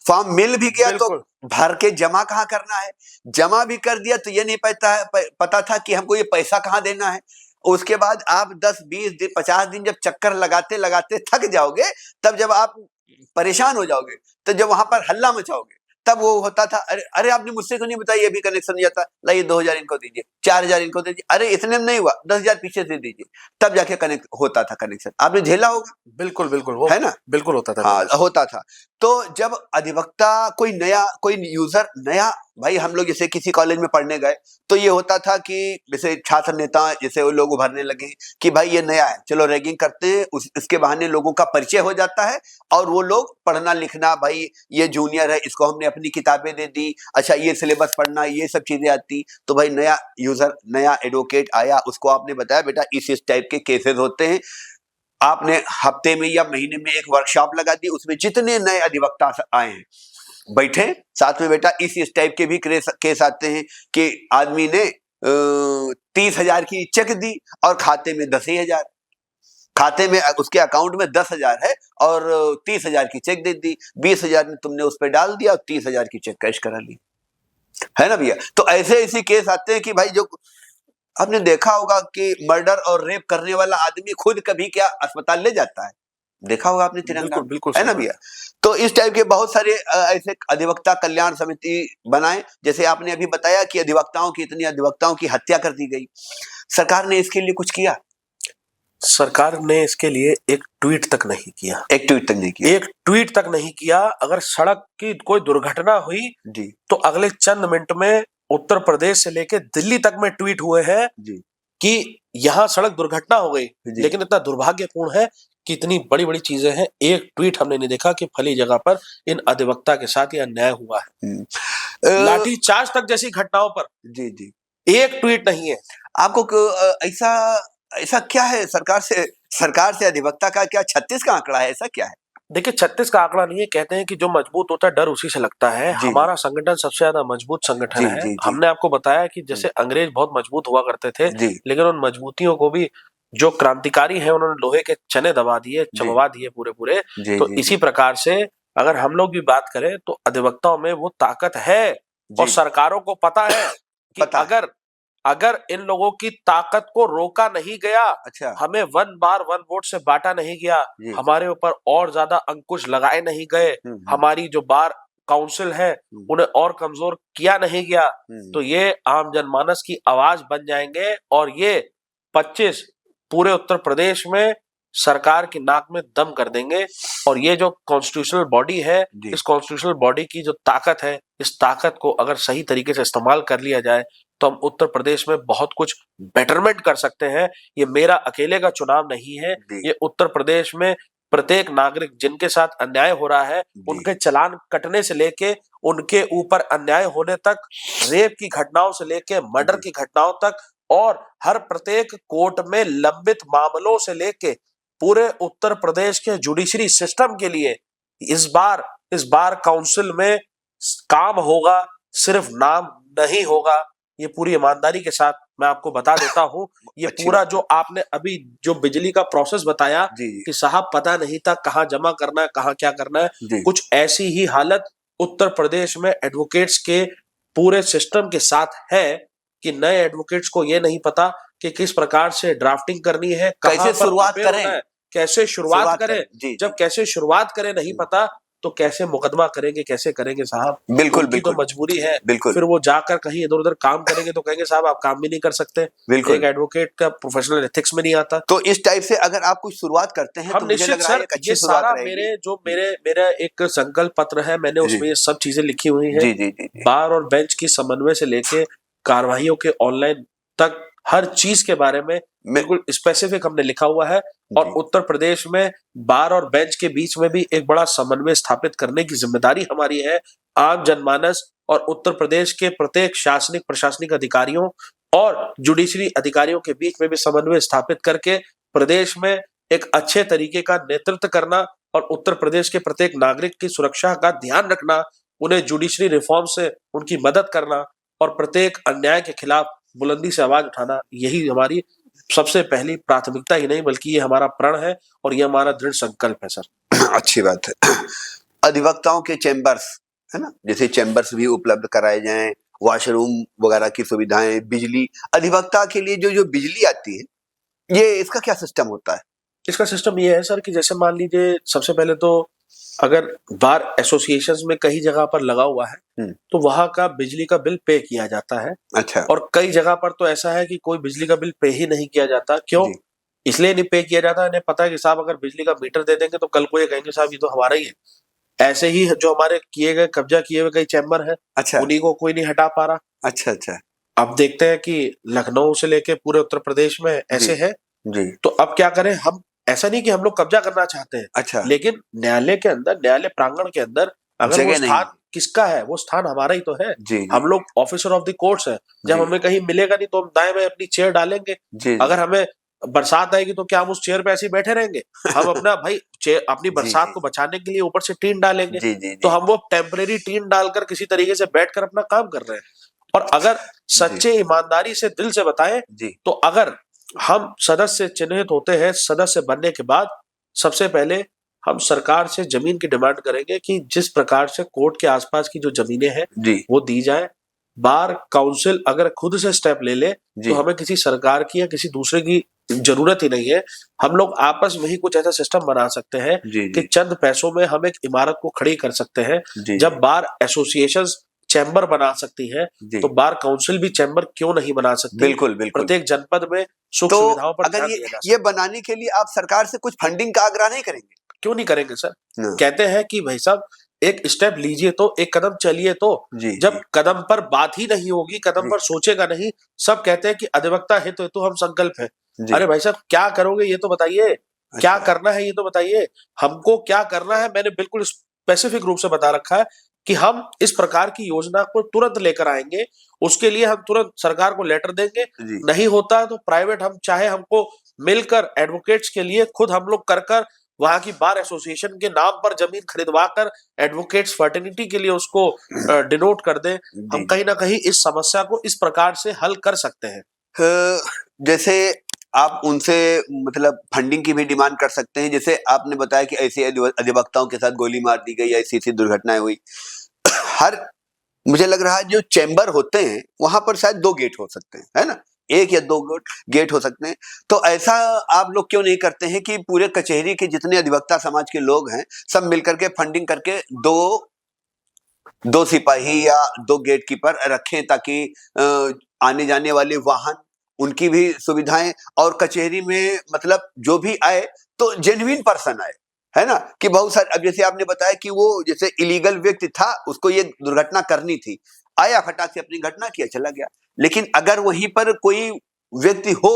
फॉर्म मिल भी गया तो बिल्कुल भर के जमा कहाँ करना है, जमा भी कर दिया तो ये नहीं पता था कि हमको ये पैसा कहाँ देना है। उसके बाद आप 10-20 दिन 50 दिन जब चक्कर लगाते लगाते थक जाओगे, तब जब आप परेशान हो जाओगे, तो जब वहां पर हल्ला मचाओगे, तब वो होता था, अरे अरे आपने मुझसे क्यों नहीं बताया, ये भी कनेक्शन नहीं जाता, लाइए 2,000 इनको दीजिए, 4,000 इनको दीजिए, अरे इतने में नहीं हुआ, 10,000 पीछे से दीजिए, तब जाके कनेक्ट होता था कनेक्शन। आपने झेला होगा, बिल्कुल बिल्कुल वो है ना? बिल्कुल होता था। हाँ, होता था। तो जब अधिवक्ता कोई यूजर नया, भाई हम लोग जैसे किसी कॉलेज में पढ़ने गए, तो ये होता था कि जैसे छात्र नेता जैसे वो लोग उभरने लगे कि भाई ये नया है, चलो रैगिंग करते हैं, इसके बहाने लोगों का परिचय हो जाता है, और वो लोग पढ़ना लिखना, भाई ये जूनियर है, इसको हमने अपनी किताबें दे दी, अच्छा ये सिलेबस पढ़ना, ये सब चीजें आती। तो भाई नया यूजर, नया एडवोकेट आया, उसको आपने बताया बेटा इस टाइप के केसेस होते हैं, आपने हफ्ते में या महीने में एक वर्कशॉप लगा दी, उसमें जितने नए अधिवक्ता आए हैं बैठे साथ में, बेटा इस टाइप के भी केस आते हैं कि आदमी ने 30,000 की चेक दी और खाते में 10,000, खाते में उसके अकाउंट में 10,000 है और 30,000 की चेक दे दी, 20,000 में तुमने उस पर डाल दिया और 30,000 की चेक कैश करा ली, है ना भैया? तो ऐसे ऐसे केस आते हैं कि भाई, जो आपने देखा होगा कि मर्डर और रेप करने वाला आदमी खुद कभी क्या अस्पताल ले जाता है, देखा होगा आपने तिरंगा, बिल्कुल बिल्कुल है ना भैया? तो इस टाइप के बहुत सारे ऐसे अधिवक्ता कल्याण समिति बनाए, जैसे आपने अभी बताया कि इतनी अधिवक्ताओं की हत्या कर दी गई, सरकार ने इसके लिए कुछ किया? सरकार ने इसके लिए एक ट्वीट तक नहीं किया, एक ट्वीट तक नहीं किया, एक ट्वीट तक नहीं किया। अगर सड़क की कोई दुर्घटना हुई जी तो अगले चंद मिनट में उत्तर प्रदेश से लेके दिल्ली तक में ट्वीट हुए हैं जी कि यहाँ सड़क दुर्घटना हो गई, जी। लेकिन इतना दुर्भाग्यपूर्ण है कि इतनी बड़ी बड़ी चीजें हैं, एक ट्वीट हमने नहीं देखा कि फली जगह पर इन अधिवक्ता के साथ यह अन्याय हुआ है। लाठीचार्ज तक जैसी घटनाओं पर जी जी एक ट्वीट नहीं है। आपको ऐसा ऐसा क्या है, सरकार से अधिवक्ता का क्या 36 का आंकड़ा है, ऐसा क्या है? देखिए 36 का आंकड़ा नहीं है, कहते हैं कि जो मजबूत होता है डर उसी से लगता है। जी हमारा संगठन सबसे ज्यादा मजबूत संगठन जी है। जी जी हमने आपको बताया कि जैसे अंग्रेज बहुत मजबूत हुआ करते थे, जी लेकिन उन मजबूतियों को भी जो क्रांतिकारी हैं उन्होंने लोहे के चने दबा दिए, जी चबवा दिए पूरे पूरे। जी तो जी इसी जी प्रकार से अगर हम लोग भी बात करें तो अधिवक्ताओं में वो ताकत है, और जी सरकारों को पता है कि पता है। अगर अगर इन लोगों की ताकत को रोका नहीं गया, अच्छा हमें वन बार वन वोट से बांटा नहीं गया, जी हमारे ऊपर और ज्यादा अंकुश लगाए नहीं गए, हम्म हमारी जो बार काउंसिल है उन्हें और कमजोर किया नहीं गया, तो ये आम जनमानस की आवाज बन जाएंगे, और ये 25 पूरे उत्तर प्रदेश में सरकार की नाक में दम कर देंगे। और ये जो कॉन्स्टिट्यूशनल बॉडी है, जी इस कॉन्स्टिट्यूशनल बॉडी की जो ताकत है, इस ताकत को अगर सही तरीके से इस्तेमाल कर लिया जाए तो हम उत्तर प्रदेश में बहुत कुछ बेटरमेंट कर सकते हैं। ये मेरा अकेले का चुनाव नहीं है, जी ये उत्तर प्रदेश में प्रत्येक नागरिक जिनके साथ अन्याय हो रहा है जी उनके चालान कटने से लेके उनके ऊपर अन्याय होने तक, रेप की घटनाओं से लेके मर्डर जी की घटनाओं तक, और हर प्रत्येक कोर्ट में लंबित मामलों से लेके पूरे उत्तर प्रदेश के जुडिशरी सिस्टम के लिए इस बार काउंसिल में काम होगा, सिर्फ नाम नहीं होगा। ये पूरी ईमानदारी के साथ मैं आपको बता देता हूं, ये अच्छी पूरा बात जो आपने अभी जो बिजली का प्रोसेस बताया जी कि साहब पता नहीं था कहाँ जमा करना है, कहाँ क्या करना है, जी कुछ ऐसी ही हालत उत्तर प्रदेश में एडवोकेट्स के पूरे सिस्टम के साथ है कि नए एडवोकेट्स को ये नहीं पता कि किस प्रकार से ड्राफ्टिंग करनी है, कहाँ कैसे पर शुरुआत prepare करें, होना है, कैसे शुरुआत करें। जी जब कैसे शुरुआत करें नहीं पता तो कैसे मुकदमा करेंगे, कैसे करेंगे साहब, बिल्कुल उनकी तो बिल्कुल मजबूरी है। बिल्कुल फिर वो जाकर कहीं इधर उधर काम करेंगे तो कहेंगे साहब आप काम भी नहीं कर सकते, एक बिल्कुल। एडवोकेट का प्रोफेशनल एथिक्स में नहीं आता। तो इस टाइप से अगर आप कुछ शुरुआत करते हैं तो हम मुझे निश्चित लग रहा है सर, एक अच्छी ये शुरुआत सारा रहेगी। मेरा एक संकल्प पत्र है, मैंने जी उसमें ये सब चीजें लिखी हुई है। जी जी जी जी बार और बेंच की समन्वय से लेके कार्रवाइयों के ऑनलाइन तक हर चीज के बारे में मैं बिल्कुल स्पेसिफिक हमने लिखा हुआ है। और जी उत्तर प्रदेश में बार और बेंच के बीच में भी एक बड़ा समन्वय स्थापित करने की जिम्मेदारी हमारी है। आम जनमानस और उत्तर प्रदेश के प्रत्येक शासनिक प्रशासनिक अधिकारियों और जुडिशरी अधिकारियों के बीच में भी समन्वय स्थापित करके प्रदेश में एक अच्छे तरीके का नेतृत्व करना, और उत्तर प्रदेश के प्रत्येक नागरिक की सुरक्षा का ध्यान रखना, उन्हें जुडिशरी रिफॉर्म से उनकी मदद करना, और प्रत्येक अन्याय के खिलाफ बुलंदी से आवाज उठाना, यही हमारी सबसे पहली प्राथमिकता ही नहीं बल्कि ये हमारा प्रण है और ये हमारा दृढ़ संकल्प है सर। अच्छी बात है। अधिवक्ताओं के चैम्बर्स, है ना, जैसे चैम्बर्स भी उपलब्ध कराए जाएं, वॉशरूम वगैरह की सुविधाएं, बिजली, अधिवक्ता के लिए जो जो बिजली आती है, ये इसका क्या सिस्टम होता है? इसका सिस्टम ये है सर कि जैसे मान लीजिए सबसे पहले तो अगर बार एसोसिएशंस में कई जगह पर लगा हुआ है तो वहां का बिजली का बिल पे किया जाता है। अच्छा। और कई जगह पर तो ऐसा है कि कोई बिजली का बिल पे ही नहीं किया जाता। क्यों? इसलिए नहीं पे किया जाता, इन्हें पता है कि साहब अगर बिजली का मीटर दे देंगे तो कल को ये कहेंगे साहब ये तो हमारा ही है। ऐसे ही जो हमारे किए गए कब्जा किए हुए कई चैम्बर है, अच्छा, उन्हीं को कोई नहीं हटा पा रहा। अच्छा अच्छा। अब देखते हैं कि लखनऊ से लेके पूरे उत्तर प्रदेश में ऐसे है जी। तो अब क्या करें हम? ऐसा नहीं कि हम लोग कब्जा करना चाहते हैं, अच्छा। लेकिन न्यायालय के अंदर, न्यायालय प्रांगण के अंदर अगर वो स्थान किसका है, वो स्थान हमारा ही तो है। हम लोग ऑफिसर ऑफ द कोर्ट्स है। जब हमें कहीं मिलेगा नहीं तो हम दाएं में अपनी चेयर डालेंगे। अगर हमें बरसात आएगी तो क्या हम उस चेयर पे ऐसे ही बैठे रहेंगे? हम अपना भाई अपनी बरसात को बचाने के लिए ऊपर से टीन डालेंगे। तो हम वो टेम्परेरी टीन डालकर किसी तरीके से बैठकर अपना काम कर रहे हैं। और अगर सच्चे ईमानदारी से दिल से बताएं तो अगर हम सदस्य चिन्हित होते हैं, सदस्य बनने के बाद सबसे पहले हम सरकार से जमीन की डिमांड करेंगे कि जिस प्रकार से कोर्ट के आसपास की जो जमीनें हैं वो दी जाए। बार काउंसिल अगर खुद से स्टेप ले ले तो हमें किसी सरकार की या किसी दूसरे की जरूरत ही नहीं है। हम लोग आपस में ही कुछ ऐसा सिस्टम बना सकते हैं कि चंद पैसों में हम एक इमारत को खड़ी कर सकते हैं। जब बार एसोसिएशन चैम्बर बना सकती है तो बार काउंसिल भी चैम्बर क्यों नहीं बना सकती? बिल्कुल बिल्कुल। प्रत्येक जनपद में सुख सुविधाओं पर अगर ये बनाने के लिए आप सरकार से कुछ फंडिंग का आग्रह नहीं करेंगे? क्यों नहीं करेंगे सर? कहते हैं कि भाई साहब एक स्टेप लीजिए तो, एक कदम चलिए तो। जब कदम पर बात ही नहीं होगी, कदम पर सोचेगा नहीं, सब कहते हैं कि अधिवक्ता है तो हम संकल्प है। अरे भाई साहब क्या करोगे ये तो बताइए। क्या करना है ये तो बताइए। हमको क्या करना है मैंने बिल्कुल स्पेसिफिक रूप से बता रखा है कि हम इस प्रकार की योजना को तुरंत लेकर आएंगे। उसके लिए हम तुरंत सरकार को लेटर देंगे। नहीं होता तो प्राइवेट हम चाहे हमको मिलकर एडवोकेट्स के लिए खुद हम लोग कर वहां की बार एसोसिएशन के नाम पर जमीन खरीदवा कर एडवोकेट्स फर्टिनिटी के लिए उसको डिनोट कर दे। हम कहीं ना कहीं इस समस्या को इस प्रकार से हल कर सकते हैं। जैसे आप उनसे मतलब फंडिंग की भी डिमांड कर सकते हैं। जैसे आपने बताया कि ऐसे अधिवक्ताओं के साथ गोली मार दी गई, ऐसी ऐसी दुर्घटनाएं हुई। मुझे लग रहा है जो चैम्बर होते हैं वहां पर शायद 2 गेट हो सकते हैं, है ना? 1 या 2 गेट हो सकते हैं। तो ऐसा आप लोग क्यों नहीं करते हैं कि पूरे कचहरी के जितने अधिवक्ता समाज के लोग हैं सब मिलकर के फंडिंग करके 2 सिपाही या 2 गेट कीपर रखें ताकि आने जाने वाले वाहन उनकी भी सुविधाएं, और कचहरी में मतलब जो भी आए तो जेन्युइन पर्सन आए, है ना? कि बहुत सारे, अब जैसे आपने बताया कि वो जैसे इलीगल व्यक्ति था, उसको ये दुर्घटना करनी थी, आया फटाक से अपनी घटना किया चला गया। लेकिन अगर वहीं पर कोई व्यक्ति हो,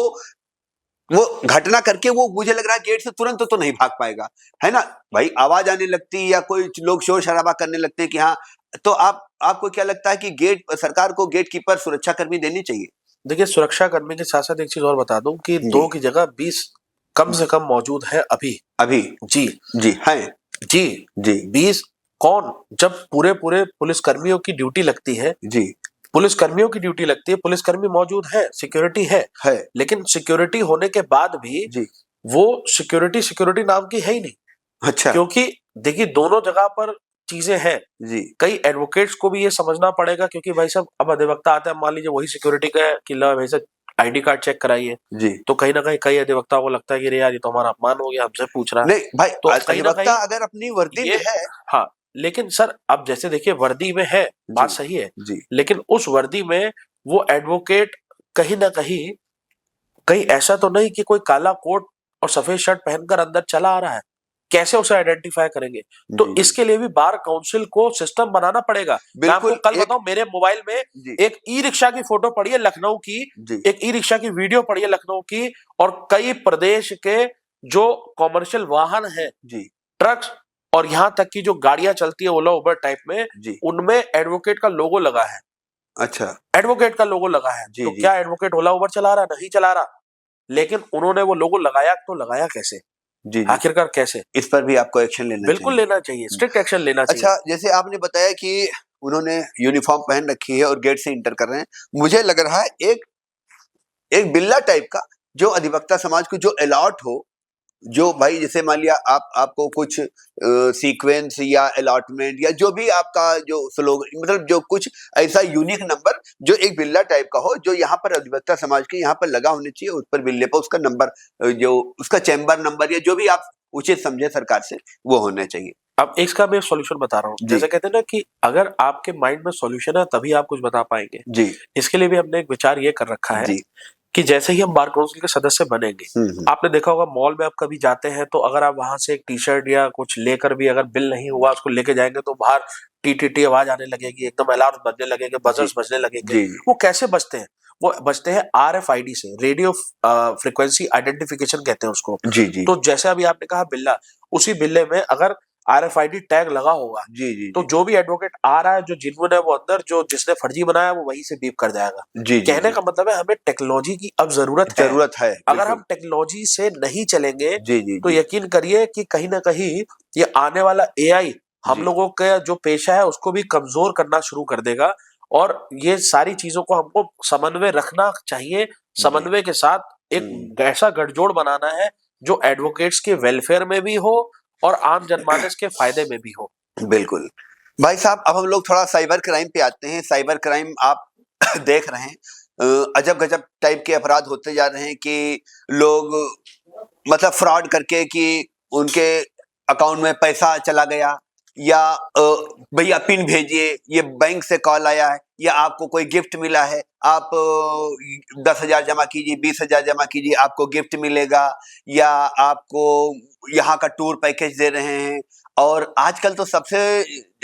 वो घटना करके वो मुझे लग रहा है गेट से तुरंत तो नहीं भाग पाएगा, है ना? भाई आवाज आने लगती या कोई लोग शोर शराबा करने लगते हैं कि हाँ, तो आपको क्या लगता है कि सरकार को गेट कीपर सुरक्षा कर्मी देनी चाहिए? देखिए सुरक्षा कर्मी के साथ साथ एक चीज और बता दूं कि 2 की जगह 20 कम से कम मौजूद है अभी। जी है जी 20 कौन? जब पूरे पुलिस कर्मियों की ड्यूटी लगती है, पुलिस कर्मियों की ड्यूटी लगती है, पुलिस कर्मी मौजूद है, सिक्योरिटी है। लेकिन सिक्योरिटी होने के बाद भी वो सिक्योरिटी नाम की है ही नहीं। अच्छा। क्योंकि देखिए दोनों जगह पर चीजें हैं। कई एडवोकेट्स को भी ये समझना पड़ेगा क्योंकि भाई साहब अब अधिवक्ता आता है, मान लीजिए वही सिक्योरिटी का है कि ला भाई साहब आईडी कार्ड चेक कराइए, तो कहीं ना कहीं कई अधिवक्ताओं को लगता है कि यार ये तो हमारा अपमान हो गया, हमसे पूछ रहा है। नहीं भाई, तो अधिवक्ता अगर अपनी वर्दी में है, हाँ, लेकिन सर अब जैसे देखिए वर्दी में है, बात सही है, लेकिन उस वर्दी में वो एडवोकेट कहीं ना कहीं ऐसा तो नहीं कि कोई काला कोट और सफेद शर्ट पहनकर अंदर चला आ रहा है। कैसे उसे आइडेंटिफाई करेंगे? तो इसके लिए भी बार काउंसिल को सिस्टम बनाना पड़ेगा। मैं आपको कल बताऊं, मेरे मोबाइल में एक ई रिक्शा की फोटो पड़ी है लखनऊ की, एक ई रिक्शा की वीडियो पड़ी है लखनऊ की, और कई प्रदेश के जो कॉमर्शियल वाहन है, ट्रक्स और यहाँ तक की जो गाड़ियां चलती है ओला उबर टाइप में, उनमें एडवोकेट का लोगो लगा है। अच्छा, एडवोकेट का लोगो लगा है। तो क्या एडवोकेट ओला उबर चला रहा? नहीं चला रहा, लेकिन उन्होंने वो लोगो लगाया, तो लगाया कैसे? आखिरकार कैसे? इस पर भी आपको एक्शन लेना चाहिए। बिल्कुल लेना चाहिए, स्ट्रिक्ट एक्शन लेना चाहिए। अच्छा, जैसे आपने बताया कि उन्होंने यूनिफॉर्म पहन रखी है और गेट से इंटर कर रहे हैं, मुझे लग रहा है एक एक बिल्ला टाइप का जो अधिवक्ता समाज को जो अलॉट हो, जो भाई जैसे मान लिया आपको कुछ सीक्वेंस या अलॉटमेंट या जो भी आपका जो स्लोगन, मतलब जो कुछ ऐसा यूनिक नंबर जो एक बिल्ला टाइप का हो, जो यहाँ पर अधिवक्ता समाज के यहाँ पर लगा होने चाहिए, उस पर बिल्ले पर उसका नंबर, जो उसका चैम्बर नंबर या जो भी आप उचित समझे सरकार से, वो होना चाहिए। अब इसका मैं सॉल्यूशन बता रहा हूँ। जी। जैसे कहते हैं ना कि अगर आपके माइंड में सॉल्यूशन है तभी आप कुछ बता पाएंगे। जी इसके लिए भी हमने एक विचार ये कर रखा है जी। कि जैसे ही हम बार काउंसिल के सदस्य बनेंगे, आपने देखा होगा मॉल में आप कभी जाते हैं तो अगर आप वहां से एक टी शर्ट या कुछ लेकर भी अगर बिल नहीं हुआ उसको लेके जाएंगे तो बाहर टी टी टी आवाज आने लगेगी, एकदम अलार्म बजने लगेंगे, बजर्स बजने लगेंगे। जी वो कैसे बजते हैं? वो बजते हैं RFID से, रेडियो फ्रिक्वेंसी आइडेंटिफिकेशन कहते हैं उसको। जी जी तो जैसे अभी आपने कहा बिल्ला, उसी बिल्ले में अगर RFID टैग लगा होगा जी जी तो जो भी एडवोकेट आ रहा है, जो जिन्होंने वो अंदर, जो जिसने फर्जी बनाया वो वहीं से बीप कर जाएगा। जी जी कहने का मतलब है हमें टेक्नोलॉजी की अब जरूरत है। जरूरत है। अगर हम टेक्नोलॉजी से नहीं चलेंगे जी जी तो जी यकीन करिए कि कहीं ना कहीं ये आने वाला AI हम जी लोगों का जो पेशा है उसको भी कमजोर करना शुरू कर देगा। और ये सारी चीजों को हमको समन्वय रखना चाहिए। समन्वय के साथ एक ऐसा गठजोड़ बनाना है जो एडवोकेट्स के वेलफेयर में भी हो और आम जनमानस के फायदे में भी हो। बिल्कुल। भाई साहब, अब हम लोग थोड़ा साइबर क्राइम पे आते हैं। साइबर क्राइम आप देख रहे हैं, अजब गजब टाइप के अपराध होते जा रहे हैं कि लोग मतलब फ्रॉड करके कि उनके अकाउंट में पैसा चला गया, या भैया पिन भेजिए, ये बैंक से कॉल आया है, या आपको कोई गिफ्ट मिला है, आप 10,000 जमा कीजिए, 20,000 जमा कीजिए, आपको गिफ्ट मिलेगा, या आपको यहाँ का टूर पैकेज दे रहे हैं। और आजकल तो सबसे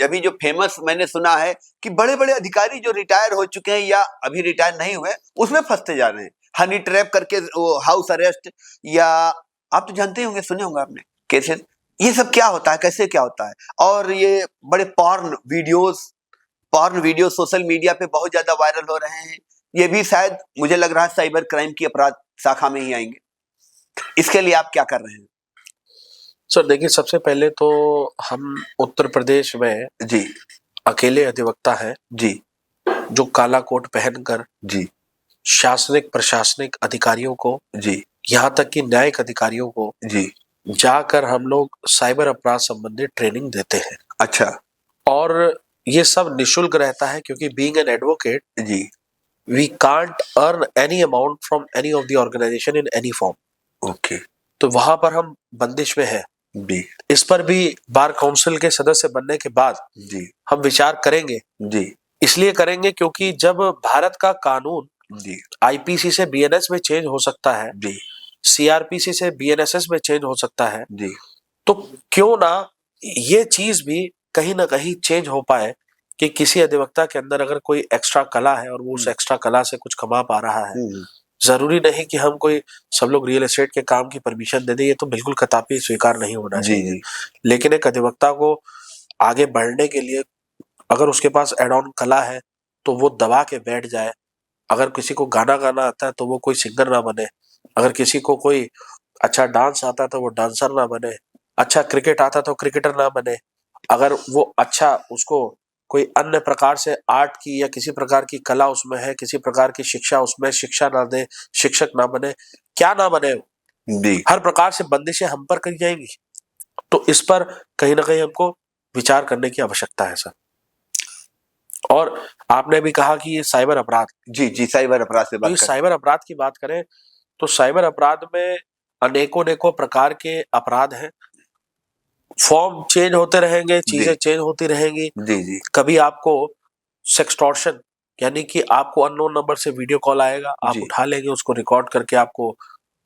अभी जो फेमस मैंने सुना है कि बड़े बड़े अधिकारी जो रिटायर हो चुके हैं या अभी रिटायर नहीं हुए, उसमें फंसते जा रहे हैं, हनी ट्रैप करके, वो हाउस अरेस्ट, या आप तो जानते होंगे, सुने होंगे आपने केसेस। ये सब क्या होता है, कैसे क्या होता है? और ये बड़े पॉर्न वीडियो सोशल मीडिया पे बहुत ज्यादा वायरल हो रहे हैं। ये भी शायद मुझे लग रहा है साइबर क्राइम की अपराध शाखा में ही आएंगे। इसके लिए आप क्या कर रहे हैं? सर देखिए, सबसे पहले तो हम उत्तर प्रदेश में जी अकेले अधिवक्ता हैं जी जो काला कोट पहनकर जी शासनिक प्रशासनिक अधिकारियों को, जी यहाँ तक कि न्यायिक अधिकारियों को जी जाकर हम लोग साइबर अपराध संबंधी ट्रेनिंग देते हैं। अच्छा। और ये सब निशुल्क रहता है क्योंकि बीइंग एन एडवोकेट जी we can't earn any amount from any of the organisation in any form. Okay. तो वहां पर हम बंदिश में है। जी इस पर भी बार काउंसिल के सदस्य बनने के बाद जी हम विचार करेंगे। जी इसलिए करेंगे क्योंकि जब भारत का कानून जी IPC से BNS में चेंज हो सकता है, जी CRPC से BNSS में चेंज हो सकता है, जी तो क्यों ना ये चीज भी कहीं ना कहीं चेंज हो पाए कि किसी अधिवक्ता के अंदर अगर कोई एक्स्ट्रा कला है और वो उस एक्स्ट्रा कला से कुछ कमा पा रहा है। जरूरी नहीं कि हम कोई सब लोग रियल एस्टेट के काम की परमिशन दे दें, ये तो बिल्कुल कतई स्वीकार नहीं होना जी चाहिए। जी लेकिन एक अधिवक्ता को आगे बढ़ने के लिए अगर उसके पास एड ऑन कला है तो वो दबा के बैठ जाए। अगर किसी को गाना गाना आता है तो वो कोई सिंगर ना बने। अगर किसी को कोई अच्छा डांस आता है तो वो डांसर ना बने। अच्छा क्रिकेट आता तो क्रिकेटर ना बने। अगर वो अच्छा उसको कोई अन्य प्रकार से आर्ट की या किसी प्रकार की कला उसमें है, किसी प्रकार की शिक्षा उसमें, शिक्षा ना दे, शिक्षक ना बने, क्या ना बने, जी हर प्रकार से बंदिशें हम पर करी जाएंगी। तो इस पर कहीं ना कहीं हमको विचार करने की आवश्यकता है सर। और आपने भी कहा कि ये साइबर अपराध, जी जी साइबर अपराध से तो बात ये कर। साइबर अपराध की बात करें तो साइबर अपराध में अनेकों प्रकार के अपराध हैं। फॉर्म चेंज होते रहेंगे, चीजें जी चेंज होती रहेंगी। जी जी कभी आपको सेक्सटॉर्शन यानी कि आपको अननोन नंबर से वीडियो कॉल आएगा, आप जी उठा लेंगे, उसको रिकॉर्ड करके आपको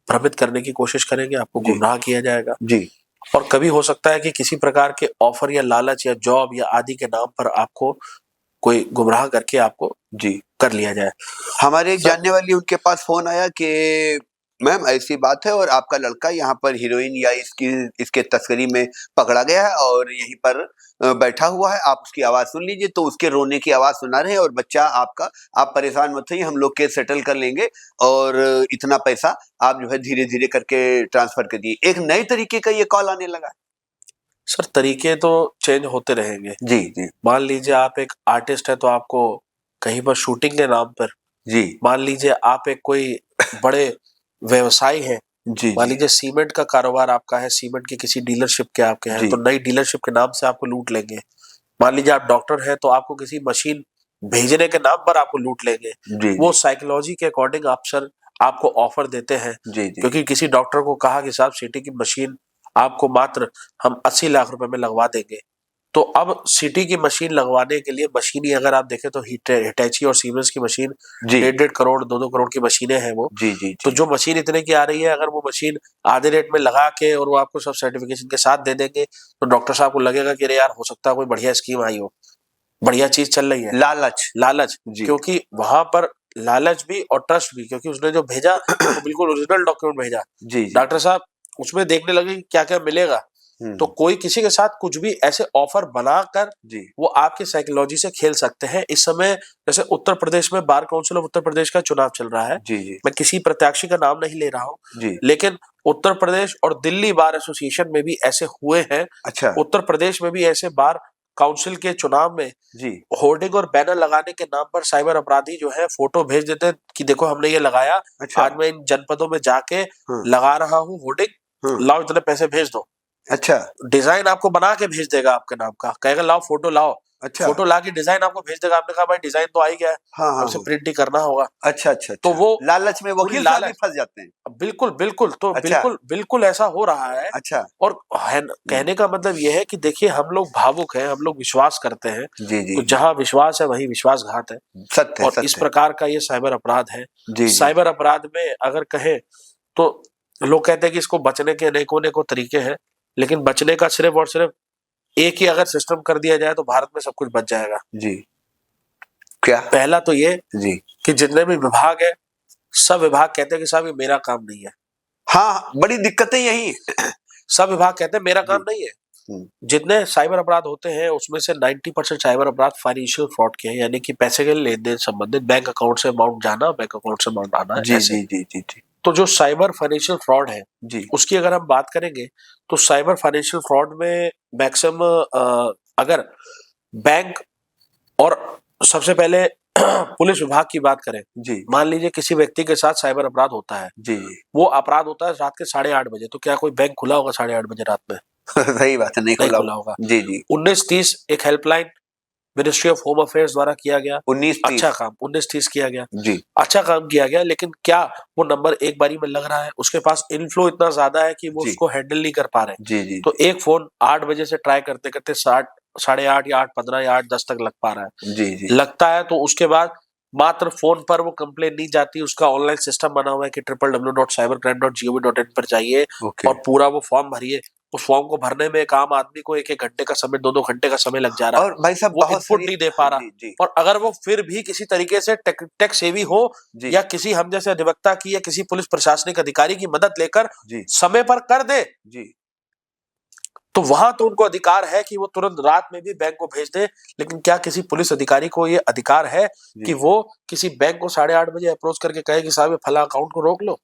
भ्रमित करने की कोशिश करेंगे, आपको जी गुमराह किया जाएगा। जी और कभी हो सकता है कि किसी प्रकार के ऑफर या लालच या जॉब या आदि के नाम पर आपको कोई गुमराह करके आपको जी कर लिया जाए। हमारे एक सर जानने वाली, उनके पास फोन आया कि मैम ऐसी बात है और आपका लड़का यहाँ पर हीरोइन या इसके तस्करी में पकड़ा गया है और यहीं पर बैठा हुआ है, आप उसकी आवाज सुन लीजिए। तो उसके रोने की आवाज सुना रहे हैं, और बच्चा आपका, आप परेशान मत होइए, हम लोग केस सेटल कर लेंगे और इतना पैसा आप जो है धीरे धीरे करके ट्रांसफर कर दिए। एक नए तरीके का ये कॉल आने लगा। सर तरीके तो चेंज होते रहेंगे। जी जी मान लीजिए आप एक आर्टिस्ट है तो आपको कहीं पर शूटिंग के नाम पर जी मान लीजिए आप एक कोई बड़े व्यवसायी हैं, जी मान जी लीजिए सीमेंट का कारोबार आपका है, सीमेंट की किसी डीलरशिप के आपके हैं, जी तो नई डीलरशिप के नाम से आपको लूट लेंगे। मान लीजिए आप डॉक्टर हैं, तो आपको किसी मशीन भेजने के नाम पर आपको लूट लेंगे। जी वो साइकोलॉजी के अकॉर्डिंग अफसर आपको ऑफर देते हैं, जी जी क्योंकि किसी डॉक्टर को कहा कि साहब सिटी की मशीन आपको मात्र हम 80 लाख रुपए में लगवा देंगे। तो अब सिटी की मशीन लगवाने के लिए मशीन ही अगर आप देखें तो हिटैची और सीमेंस की मशीन जी 1.5 करोड़ 2-2 करोड़ की मशीनें हैं वो। जी जी तो जी जो मशीन इतने की आ रही है, अगर वो मशीन आधे रेट में लगा के और वो आपको सब सर्टिफिकेशन के साथ दे देंगे, तो डॉक्टर साहब को लगेगा कि अरे यार हो सकता है कोई बढ़िया स्कीम आई हो, बढ़िया चीज चल रही है। लालच लालच, जी क्योंकि वहां पर लालच भी और ट्रस्ट भी, क्योंकि उसने जो भेजा वो बिल्कुल ओरिजिनल डॉक्यूमेंट भेजा। जी जी डॉक्टर साहब उसमें देखने लगे कि क्या क्या मिलेगा, तो कोई किसी के साथ कुछ भी ऐसे ऑफर बनाकर जी वो आपकी साइकोलॉजी से खेल सकते हैं। इस समय जैसे उत्तर प्रदेश में बार काउंसिल ऑफ उत्तर प्रदेश का चुनाव चल रहा है, जी जी मैं किसी प्रत्याशी का नाम नहीं ले रहा हूँ, जी लेकिन उत्तर प्रदेश और दिल्ली बार एसोसिएशन में भी ऐसे हुए हैं। अच्छा उत्तर प्रदेश में भी ऐसे बार काउंसिल के चुनाव में जी होर्डिंग और बैनर लगाने के नाम पर साइबर अपराधी जो है फोटो भेज देते हैं कि देखो हमने ये लगाया, अच्छा आज मैं इन जनपदों में जाके हाँ लगा रहा हूँ होर्डिंग, हाँ लाओ इतने पैसे भेज दो। अच्छा डिजाइन आपको बना के भेज देगा आपके नाम का, कहेगा लाओ फोटो लाओ, अच्छा फोटो ला के डिजाइन आपको भेज देगा। आपने कहा भाई डिजाइन तो आ ही गया है, हाँ अब हाँ उसे हाँ प्रिंट ही करना होगा। अच्छा अच्छा तो अच्छा वो लालच में पूरी वकील साहब भी लालच, फंस जाते हैं बिल्कुल बिल्कुल, तो अच्छा बिल्कुल बिल्कुल ऐसा हो रहा है। अच्छा और कहने का मतलब ये है कि देखिए हम लोग भावुक हैं, हम लोग विश्वास करते हैं, जी जी तो जी जहां विश्वास है वही विश्वासघात है। सत्य है और इस सत्य है प्रकार का ये साइबर अपराध है। जी जी साइबर अपराध में अगर कहें तो लोग कहते हैं कि इसको बचने के अनेकों अनेकों तरीके हैं, लेकिन बचने का सिर्फ और सिर्फ एक ही अगर सिस्टम कर दिया जाए तो भारत में सब कुछ बच जाएगा। जी क्या पहला तो ये जी कि जितने भी विभाग है, सब विभाग कहते हैं कि साहब ये मेरा काम नहीं है। हाँ बड़ी दिक्कतें यही हैं। सब विभाग कहते हैं मेरा जी काम नहीं है। हम्म, जितने साइबर अपराध होते हैं उसमें से 90% साइबर अपराध फाइनेंशियल फ्रॉड के हैं, यानी कि पैसे के लेन देन संबंधित, बैंक अकाउंट से अमाउंट जाना, बैंक अकाउंट से अमाउंट आना, जी ऐसे। जी जी जी जी तो जो साइबर फाइनेंशियल फ्रॉड है जी उसकी अगर हम बात करेंगे तो साइबर फाइनेंशियल फ्रॉड में मैक्सिमम अगर बैंक और सबसे पहले पुलिस विभाग की बात करें, जी मान लीजिए किसी व्यक्ति के साथ साइबर अपराध होता है, जी जी वो अपराध होता है रात के 8:30 बजे, तो क्या कोई बैंक खुला होगा 8:30 बजे रात में? सही बात है नहीं नहीं खुला खुला होगा। जी जी 1930 एक helpline ministry of home affairs द्वारा किया गया, 1930 अच्छा काम 1930 किया गया, जी अच्छा काम किया गया, लेकिन क्या वो नंबर एक बारी में लग रहा है? उसके पास इनफ्लो इतना ज्यादा है कि वो जी उसको हैंडल नहीं कर पा रहे। जी जी तो एक फोन 8 बजे से ट्राई करते करते 8, 8:30 या 8:15 या 8:10 तक लग पा रहा है। जी जी लगता है तो उसके बाद मात्र फोन पर वो कंप्लेन नहीं जाती, उसका ऑनलाइन सिस्टम बना हुआ है कि www.cybercrime.gov.in पर जाइए ओके और पूरा वो फॉर्म भरिए। उस फॉर्म को भरने में एक आम आदमी को 1-1 घंटे का समय, 2-2 घंटे का समय लग जा रहा है। और भाई साहब वो बहुत इनपुट सारी नहीं दे पा रहा। जी जी और अगर वो फिर भी किसी तरीके से टेक सेवी हो जी या किसी हम जैसे अधिवक्ता की या किसी पुलिस प्रशासनिक अधिकारी की मदद लेकर जी समय पर कर दे, जी तो वहां तो उनको अधिकार है कि वो तुरंत रात में भी बैंक को भेज दे। लेकिन क्या किसी पुलिस अधिकारी को ये अधिकार है कि जी वो किसी बैंक को 8:30 बजे अप्रोच करके कहे कि साहब ये फला अकाउंट को रोक लो?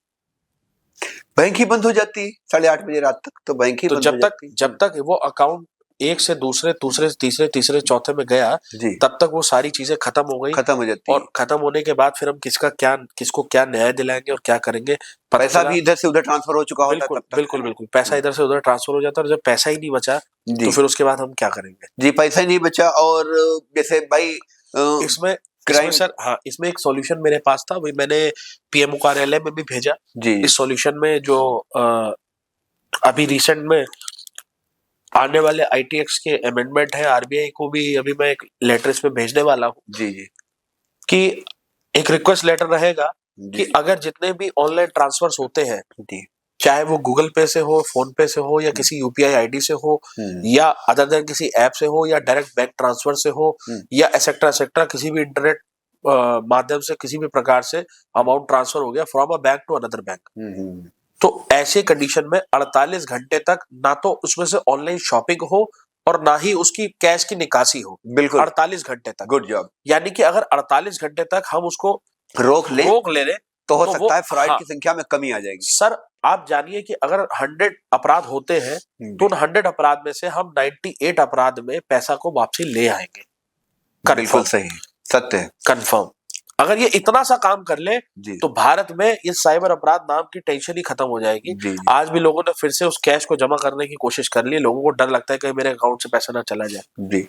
बैंक ही बंद हो जाती है 8:30 बजे रात तक तो बैंक ही तो बंद हो जाती है जब तक वो अकाउंट एक से दूसरे, दूसरे से तीसरे, तीसरे चौथे में गया, जी तब तक वो सारी चीजें खत्म हो गई। खत्म हो जाती है और खत्म होने के बाद फिर हम किसको क्या न्याय दिलाएंगे और क्या करेंगे? पता पैसा चला भी इधर से उधर ट्रांसफर हो चुका होता है बिल्कुल तब तक बिल्कुल बिल्कुल, पैसा इधर से उधर ट्रांसफर हो जाता है और जब पैसा ही नहीं बचा जी तो फिर उसके बाद हम क्या करेंगे? जी पैसा ही नहीं बचा और जैसे भाई इसमें इसमें क्राइम सर हाँ, इसमें एक सॉल्यूशन मेरे पास था, वही मैंने पीएमओ कार्यालय में भी भेजा। जी इस सॉल्यूशन में जो अभी रिसेंट में आने वाले आईटी एक्ट के अमेंडमेंट है, आरबीआई को भी अभी मैं एक लेटर इसमें भेजने वाला हूँ जी जी कि एक रिक्वेस्ट लेटर रहेगा जी कि अगर जितने भी ऑनलाइन ट्रांसफर्स होते हैं, जी चाहे वो गूगल पे से हो, फोन पे से हो या किसी यूपीआई आईडी से हो या अदर देन किसी ऐप से हो या डायरेक्ट बैंक ट्रांसफर से हो या एसेट्रा एसेट्रा किसी भी इंटरनेट माध्यम से किसी भी प्रकार से अमाउंट ट्रांसफर हो गया from a bank to another bank, तो ऐसे कंडीशन में 48 घंटे तक ना तो उसमें से ऑनलाइन शॉपिंग हो और ना ही उसकी कैश की निकासी हो। बिल्कुल 48 घंटे तक, गुड जॉब यानी कि अगर 48 घंटे तक हम उसको रोक ले ले तो हो तो सकता है फ्रॉड हाँ, की संख्या में कमी आ जाएगी सर आप जानिए कि अगर 100 अपराध होते हैं तो उन 100 अपराध में से हम 98 अपराध में पैसा को वापसी ले आएंगे। बिल्कुल सही सत्य है कंफर्म। अगर ये इतना सा काम कर ले जी तो भारत में ये साइबर अपराध नाम की टेंशन ही खत्म हो जाएगी। जी आज भी लोगों ने फिर से उस कैश को जमा करने की कोशिश कर ली, लोगों को डर लगता है कि मेरे अकाउंट से पैसा ना चला जाए। जी।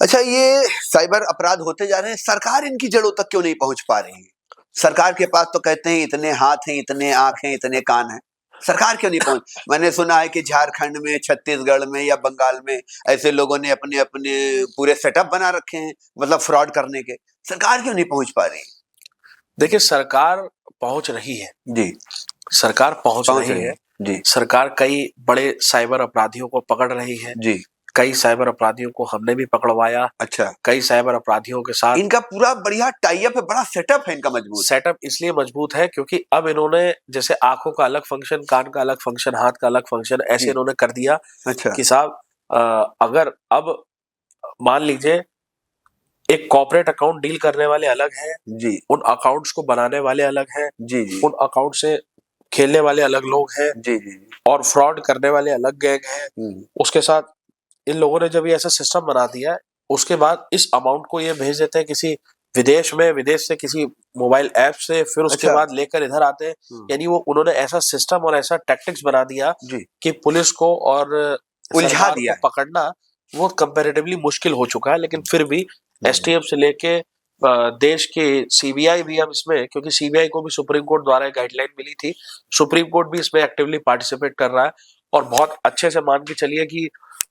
अच्छा, ये साइबर अपराध होते जा रहे हैं, सरकार इनकी जड़ों तक क्यों नहीं पहुंच पा रही है? सरकार के पास तो कहते हैं इतने हाथ हैं, इतने आंख हैं, इतने कान हैं, सरकार क्यों नहीं पहुंच? मैंने सुना है कि झारखंड में, छत्तीसगढ़ में या बंगाल में ऐसे लोगों ने अपने अपने पूरे सेटअप बना रखे हैं, मतलब फ्रॉड करने के। सरकार क्यों नहीं पहुंच पा रही? देखिए, सरकार पहुंच रही है, जी, सरकार पहुंच पहुंच रही रही है। है। जी सरकार कई बड़े साइबर अपराधियों को पकड़ रही है। जी। कई साइबर अपराधियों को हमने भी पकड़वाया। अच्छा, कई साइबर अपराधियों के साथ इनका पूरा बढ़िया टाई अप है, बड़ा सेटअप है इनका मजबूत। सेटअप इसलिए मजबूत है क्योंकि अब इन्होंने जैसे आंखों का अलग फंक्शन, कान का अलग फंक्शन, हाथ का अलग फंक्शन ऐसे जी। इन्होंने कर दिया अच्छा, कि साहब अगर अब मान लीजिए एक कॉर्पोरेट अकाउंट डील करने वाले अलग हैं, जी उन अकाउंट्स को बनाने वाले अलग हैं, जी जी उन अकाउंट से खेलने वाले अलग लोग हैं जी जी। और फ्रॉड करने वाले अलग गैंग हैं। उसके साथ इन लोगों ने जब ये ऐसा सिस्टम बना दिया है, उसके बाद इस अमाउंट को ये भेज देते हैं किसी विदेश में, विदेश से किसी मोबाइल ऐप से, फिर उसके अच्छा। बाद लेकर इधर आते हैं। यानी वो उन्होंने ऐसा सिस्टम और ऐसा टैक्टिक्स बना दिया जी, कि पुलिस को और उलझा सरकार दिया को पकड़ना वो कंपैरेटिवली मुश्किल हो चुका है। लेकिन फिर भी एसटीएफ से लेके देश की सीबीआई भी अब इसमें, क्योंकि सीबीआई को भी सुप्रीम कोर्ट द्वारा गाइडलाइन मिली थी, सुप्रीम कोर्ट भी इसमें एक्टिवली पार्टिसिपेट कर रहा है और बहुत अच्छे से मान के चलिए कि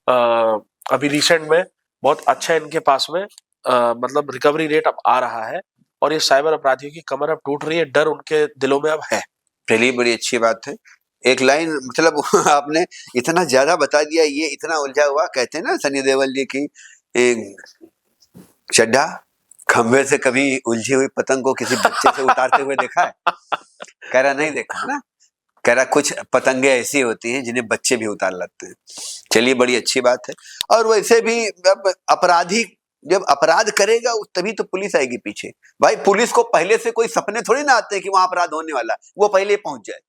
अभी रिसेंट में बहुत अच्छा इनके पास में मतलब रिकवरी रेट अब आ रहा है और ये साइबर अपराधियों की कमर अब टूट रही है, डर उनके दिलों में अब है। चलिए, बड़ी अच्छी बात है। एक लाइन मतलब आपने इतना ज्यादा बता दिया, ये इतना उलझा हुआ। कहते हैं ना सनी देओल जी की, चड्ढा खंभे से कभी उलझी हुई पतंग को किसी बच्चे से उतारते हुए देखा है? कह रहा नहीं देखा ना। कह रहा कुछ पतंगे ऐसी होती हैं जिन्हें बच्चे भी उतार लेते हैं। चलिए, बड़ी अच्छी बात है। और वैसे भी अब अपराधी जब अपराध करेगा तभी तो पुलिस आएगी पीछे। भाई, पुलिस को पहले से कोई सपने थोड़ी ना आते हैं कि वहां अपराध होने वाला है, वो पहले ही पहुंच जाए।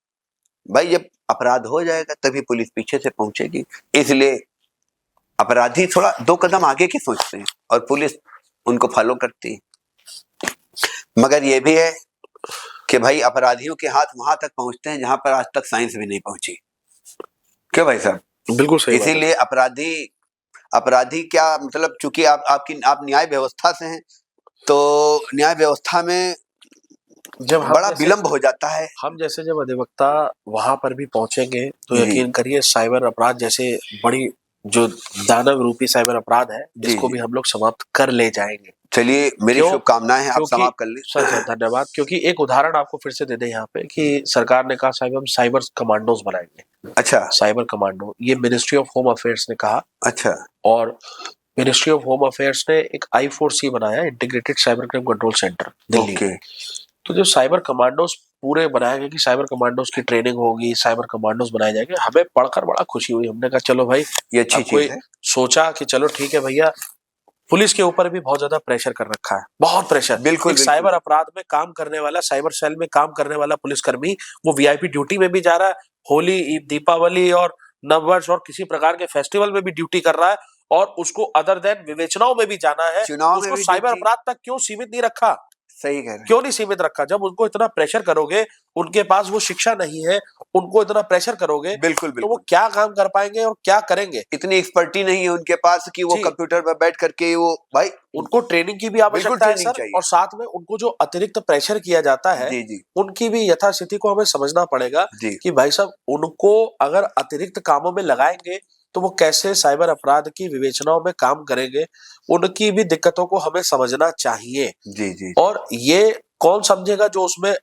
भाई, जब अपराध हो जाएगा तभी पुलिस पीछे से पहुंचेगी। इसलिए अपराधी थोड़ा 2 कदम आगे की सोचते हैं और पुलिस उनको फॉलो करती है। मगर ये भी है कि भाई अपराधियों के हाथ वहां तक पहुंचते हैं जहां पर आज तक साइंस भी नहीं पहुंची। क्यों भाई साहब? बिल्कुल सही बात है। इसीलिए अपराधी क्या मतलब, चूंकि आप न्याय व्यवस्था से हैं, तो न्याय व्यवस्था में जब हम बड़ा जैसे विलंब हो जाता है। हम जैसे जब अधिवक्ता वहां पर भी पहुंचेंगे तो जी यकीन करिए साइबर अपराध जैसे बड़ी जो दानव रूपी साइबर अपराध है, जी इसको जी। भी हम लोग समाप्त कर ले जाएंगे। चलिए, मेरी क्यों? शुभकामनाएं हैं, आप क्योंकि समाप्त कर सर लें। धन्यवाद। क्योंकि एक उदाहरण आपको फिर से दे दें यहाँ पे कि सरकार ने कहा साहब हम साइबर कमांडोज बनाएंगे। अच्छा साइबर कमांडो ये मिनिस्ट्री ऑफ होम अफेयर्स ने कहा अच्छा। और मिनिस्ट्री ऑफ होम अफेयर्स ने एक I4C बनाया, integrated cyber crime control centre Delhi okay. में। तो जो साइबर कमांडोज पूरे बनाए गए कि साइबर कमांडोज की ट्रेनिंग होगी, साइबर कमांडोज बनाए जाएंगे, हमें पढ़कर बड़ा खुशी हुई। हमने कहा चलो भाई, ये अच्छी अब कोई चीज है। सोचा कि चलो ठीक है भैया, पुलिस के ऊपर भी बहुत ज्यादा प्रेशर कर रखा है, बहुत प्रेशर। बिल्कुल एक बिल्कुल। साइबर अपराध में काम करने वाला, साइबर सेल में काम करने वाला पुलिसकर्मी वो वीआईपी ड्यूटी में भी जा रहा है, होली, ईद, दीपावली और नववर्ष और किसी प्रकार के फेस्टिवल में भी ड्यूटी कर रहा है और उसको अदर देन विवेचनाओं में भी जाना है। चुनाव में उसको भी साइबर ड्यूटी। अपराध तक क्यों सीमित नहीं रखा? सही कह रहे हैं। क्यों नहीं सीमित रखा? जब उनको इतना प्रेशर करोगे, उनके पास वो शिक्षा नहीं है, उनको इतना प्रेशर करोगे, बिल्कुल तो वो बिल्कुल। क्या काम कर पाएंगे और क्या करेंगे? इतनी एक्सपर्टी नहीं है उनके पास कि वो जी। कंप्यूटर पर बैठ करके वो भाई, उनको ट्रेनिंग की भी बिल्कुल आवश्यकता है ट्रेनिंग सर, चाहिए। और साथ में उनको जो अतिरिक्त प्रेशर किया जाता है, जी जी उनकी भी यथास्थिति को हमें समझना पड़ेगा जी। कि भाई साहब उनको अगर अतिरिक्त कामों में लगाएंगे तो वो कैसे साइबर अपराध की विवेचनाओं में काम करेंगे, उनकी भी दिक्कतों को हमें समझना चाहिए। जी जी। और ये कौन समझेगा जो उसमें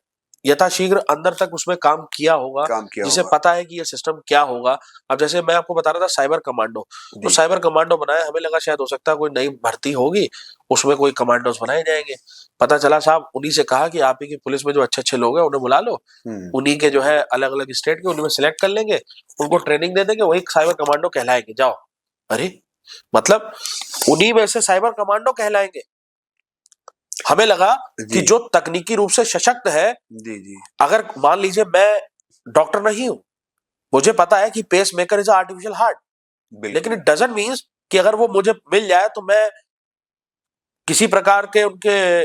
यथाशीघ्र अंदर तक उसमें काम किया होगा, काम किया जिसे होगा। पता है कि ये सिस्टम क्या होगा। अब जैसे मैं आपको बता रहा था साइबर कमांडो, तो जी साइबर कमांडो बनाया, हमें लगा शायद हो सकता है कोई नई भर्ती होगी, उसमें कोई कमांडोज बनाए जाएंगे। पता चला साहब उन्हीं से कहा कि आप ही की पुलिस में जो अच्छे-अच्छे लोग हैं उन्हें बुला लो, उन्हीं के जो है अलग-अलग स्टेट के, उन्हीं में सिलेक्ट कर लेंगे, उनको ट्रेनिंग दे देंगे, वही साइबर कमांडो कहलाएंगे, जाओ। अरे! मतलब उन्हीं में से साइबर कमांडो कहलाएंगे। हमें लगा कि जी जो तकनीकी रूप से सशक्त है, जी जी। अगर मान लीजिए मैं डॉक्टर नहीं हूं, मुझे पता है कि pacemaker is artificial heart, लेकिन बिल्कुल। इट डजंट मीन्स कि अगर वो मुझे मिल जाए तो मैं किसी प्रकार के उनके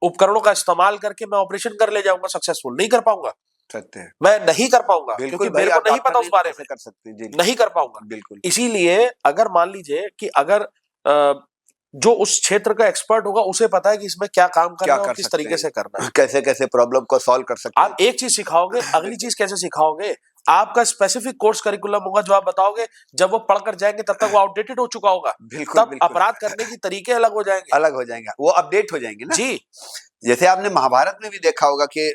उपकरणों का इस्तेमाल करके मैं ऑपरेशन कर ले जाऊंगा सक्सेसफुल, नहीं कर पाऊंगा, सत्य है। मैं नहीं कर पाऊंगा, बिल्कुल क्योंकि भाई, मेरे को आप नहीं डॉक्टर पता उस नहीं तो बारे कैसे में, कर सकते हैं? जी, नहीं कर पाऊंगा। बिल्कुल। इसीलिए अगर मान लीजिए कि अगर जो उस क्षेत्र का एक्सपर्ट होगा उसे पता है कि इसमें क्या काम करना क्या है और कर किस सकते तरीके से करना है। हैं? कैसे-कैसे प्रॉब्लम को सॉल्व कर सकते आप हैं? एक चीज सिखाओगे, अगली बिल्कुल। चीज कैसे सिखाओगे? आपका स्पेसिफिक कोर्स करिकुलम होगा जो आप बताओगे, जब वो पढ़कर जाएंगे तब तक वो आउटडेटेड हो चुका होगा, बिल्कुल, तब बिल्कुल। अपराध करने की तरीके अलग हो जाएंगे। अलग हो जाएँगे, वो अपडेट हो जाएँगे ना। जी, जैसे आपने महाभारत में भी देखा होगा कि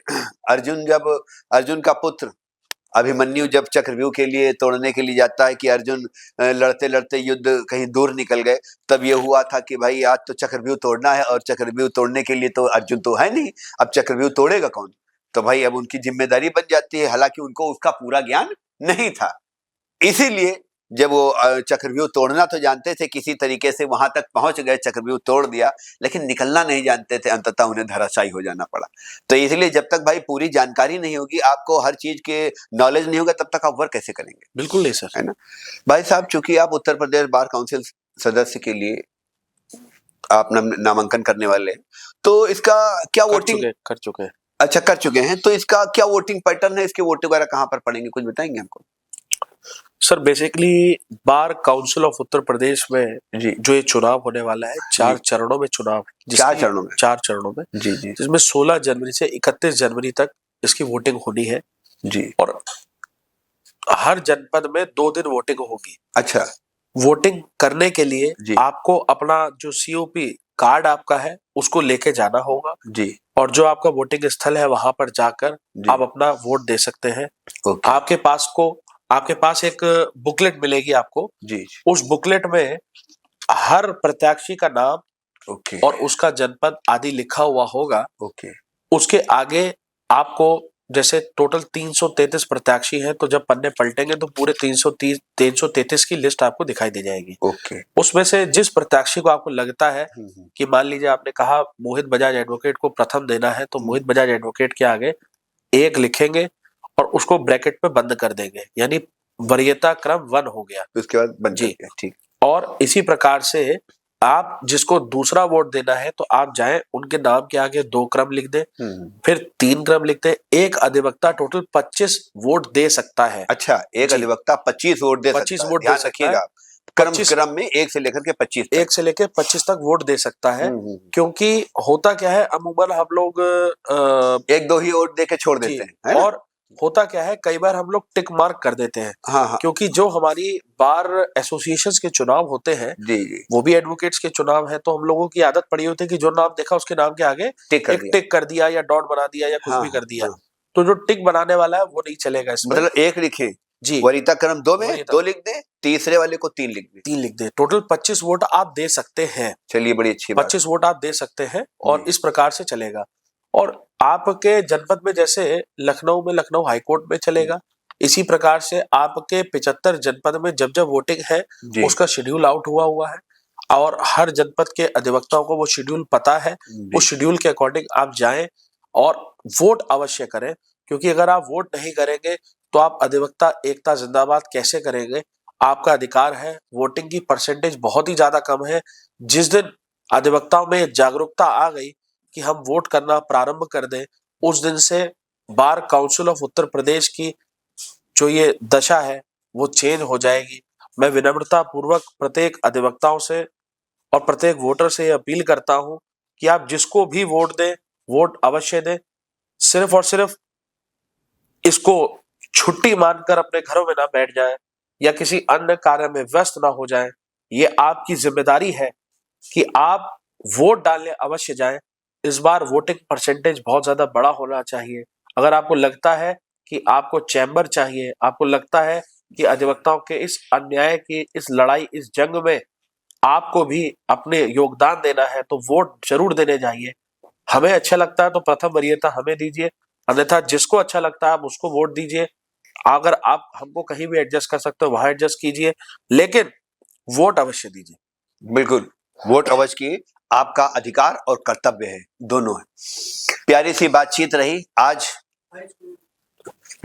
अर्जुन का पुत्र अभिमन्यु जब चक्रव्यूह के लिए तोड़ने के लिए जाता है कि अर्जुन लड़ते-लड़ते युद्ध कहीं दूर निकल गए, तब ये हुआ था कि भाई आज तो चक्रव्यूह तोड़ना है और चक्रव्यूह तोड़ने के लिए तो अर्जुन तो है नहीं, अब चक्रव्यूह तोड़ेगा कौन? तो भाई अब उनकी जिम्मेदारी बन जाती है, हालाँकि उनको उसका पूरा ज्ञान नहीं था। इसीलिए जब वो चक्रव्यूह तोड़ना तो जानते थे, किसी तरीके से वहां तक पहुंच गए, चक्रव्यूह तोड़ दिया, लेकिन निकलना नहीं जानते थे, अंततः उन्हें धराशायी हो जाना पड़ा। तो इसलिए जब तक भाई पूरी जानकारी नहीं होगी, आपको हर चीज के नॉलेज नहीं होगा, तब तक आप वर्क कैसे करेंगे? बिल्कुल नहीं सर। है ना भाई साहब? चूंकि आप उत्तर प्रदेश बार काउंसिल सदस्य के लिए आप नामांकन करने वाले हैं, तो इसका क्या वोटिंग? कर चुके हैं। अच्छा, कर चुके हैं, तो इसका क्या वोटिंग पैटर्न है? इसके वोट वगैरह कहाँ पर पड़ेंगे, कुछ बताएंगे हमको? Sir basically bar council of Uttar Pradesh में जी जो ये चुनाव होने वाला है, 4 चरणों में चुनाव, 4 चरणों में। 4 चरणों में, जी जी जिसमें 16 जनवरी से 31 जनवरी तक इसकी वोटिंग होनी है जी। और हर जनपद में 2 दिन वोटिंग होगी। अच्छा वोटिंग करने के लिए जी आपको अपना जो सीओपी कार्ड आपका है उसको लेके जाना होगा जी और जो आपका वोटिंग स्थल है वहां पर जाकर जी। आप अपना वोट दे सकते हैं। ओके। आपके पास एक बुकलेट मिलेगी आपको, जी उस बुकलेट में हर प्रत्याशी का नाम ओके और उसका जनपद आदि लिखा हुआ होगा। ओके उसके आगे आपको, जैसे टोटल 333 प्रत्याशी हैं, तो जब पन्ने पलटेंगे तो पूरे 333 की लिस्ट आपको दिखाई दे जाएगी। ओके। उसमें से जिस प्रत्याशी को आपको लगता है कि, मान लीजिए आपने कहा मोहित बजाज एडवोकेट को प्रथम देना है, तो मोहित बजाज एडवोकेट के आगे 1 लिखेंगे और उसको ब्रैकेट में बंद कर देंगे, यानी वरीयता क्रम 1 हो गया। उसके बाद बन जी। जाएगा, ठीक। और इसी प्रकार से आप जिसको दूसरा वोट देना है तो आप जाएं, उनके नाम के आगे 2 क्रम लिख दें, फिर 3 क्रम लिख दें। एक अधिवक्ता टोटल 25 वोट दे सकता है। अच्छा, एक जी। अधिवक्ता 25 वोट दे 25 सकता है, वोट दे ध्यान सकता रखिएगा है। आप। क्रम 25 क्रम में 1 से लेकर के 25 तक। 1 से लेके 25 तक वोट दे सकता है, क्योंकि होता क्या है, अमूमन हम लोग 1-2 ही वोट देके छोड़ जी, देते हैं, है ना? और होता क्या है, कई बार हम लोग टिक मार्क कर देते हैं, हाँ हाँ क्योंकि जो हमारी बार एसोसिएशंस के चुनाव होते हैं, जी जी। वो भी एडवोकेट्स के चुनाव है, तो हम लोगों की आदत पड़ी होती है कि जो नाम देखा उसके नाम के आगे टिक कर एक दिया। टिक कर दिया या डॉट बना दिया या कुछ हाँ भी कर दिया। हाँ। तो जो टिक बनाने वाला है वो नहीं चलेगा इसमें। मतलब 1 लिखे, जी, वरीयता क्रम 2 में वरीयता। 2 लिख दें, तीसरे वाले को 3 लिख दें। 3 लिख दे। टोटल 25 वोट आप दे सकते हैं। चलिए, बड़ी अच्छी बात। 25 वोट आप दे सकते हैं और इस प्रकार से चलेगा। और आपके जनपद में, जैसे लखनऊ में लखनऊ हाईकोर्ट में चलेगा, इसी प्रकार से आपके 75 जनपद में जब जब वोटिंग है उसका शेड्यूल आउट हुआ है और हर जनपद के अधिवक्ताओं को वो शेड्यूल पता है। उस शेड्यूल के अकॉर्डिंग आप जाएं और वोट अवश्य करें, क्योंकि अगर आप वोट नहीं करेंगे तो आप अधिवक्ता एकता जिंदाबाद कैसे करेंगे? आपका अधिकार है, वोटिंग की परसेंटेज बहुत ही ज्यादा कम है। जिस दिन अधिवक्ताओं में जागरूकता आ गई कि हम वोट करना प्रारंभ कर दें, उस दिन से बार काउंसिल ऑफ उत्तर प्रदेश की जो ये दशा है वो चेंज हो जाएगी। मैं विनम्रता पूर्वक प्रत्येक अधिवक्ताओं से और प्रत्येक वोटर से अपील करता हूं कि आप जिसको भी वोट दें, वोट अवश्य दें। सिर्फ और सिर्फ इसको छुट्टी मानकर अपने घरों में ना बैठ जाएं या किसी अन्य कार्य में व्यस्त ना हो जाएं। ये आपकी जिम्मेदारी है कि आप वोट डालने अवश्य जाएं। इस बार वोटिंग परसेंटेज बहुत ज्यादा बड़ा होना चाहिए। अगर आपको लगता है कि आपको चैम्बर चाहिए, आपको लगता है कि अधिवक्ताओं के इस अन्याय की, इस लड़ाई, इस जंग में आपको भी अपने योगदान देना है, तो वोट जरूर देने जाइए। हमें अच्छा लगता है तो प्रथम वरीयता हमें दीजिए, अन्यथा जिसको अच्छा लगता है आप उसको वोट दीजिए। अगर आप हमको कहीं भी एडजस्ट कर सकते हो वहां एडजस्ट कीजिए, लेकिन वोट अवश्य दीजिए। बिल्कुल, वोट अवश्य की, आपका अधिकार और कर्तव्य है, दोनों है। प्यारी सी बातचीत रही आज।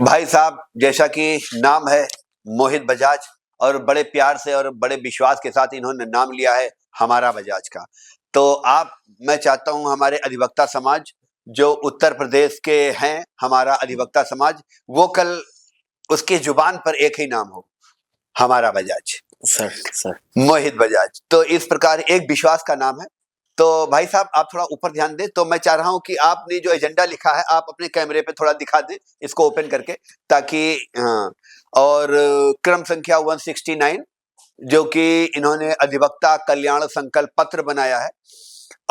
भाई साहब, जैसा कि नाम है मोहित बजाज, और बड़े प्यार से और बड़े विश्वास के साथ इन्होंने नाम लिया है हमारा बजाज का। तो मैं चाहता हूं हमारे अधिवक्ता समाज जो उत्तर प्रदेश के हैं, हमारा अधिवक्ता समाज, वो कल उसकी जुबान पर एक ही नाम हो, हमारा बजाज, सर मोहित बजाज। तो इस प्रकार एक विश्वास का नाम है। तो भाई साहब आप थोड़ा ऊपर ध्यान दें। तो मैं चाह रहा हूं कि आपने जो एजेंडा लिखा है आप अपने कैमरे पे थोड़ा दिखा दें, इसको ओपन करके, ताकि हाँ। और क्रम संख्या 169 जो कि इन्होंने अधिवक्ता कल्याण संकल्प पत्र बनाया है,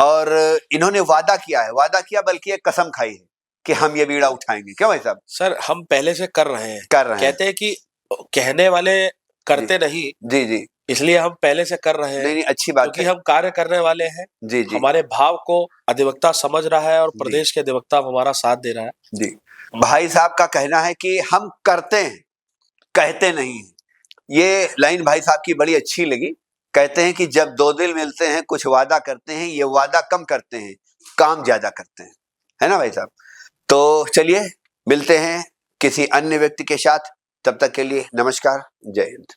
और इन्होंने वादा किया बल्कि एक कसम खाई है कि हम ये बीड़ा उठाएंगे। क्यों भाई साहब? सर हम पहले से कर रहे हैं, कहते हैं कि कहने वाले करते नहीं, जी, इसलिए हम पहले से कर रहे हैं। नहीं अच्छी बात क्योंकि है। हम कार्य करने वाले हैं। जी हमारे भाव को अधिवक्ता समझ रहा है और जी। प्रदेश के अधिवक्ता हमारा साथ दे रहा है। जी, भाई साहब का कहना है कि हम करते हैं, कहते नहीं हैं। ये लाइन भाई साहब की बड़ी अच्छी लगी। कहते हैं कि जब दो दिल मिलते हैं कुछ वादा करते हैं, ये वादा कम करते हैं, काम ज्यादा करते हैं, है ना भाई साहब? तो चलिए मिलते हैं किसी अन्य व्यक्ति के साथ, तब तक के लिए नमस्कार, जय हिंद।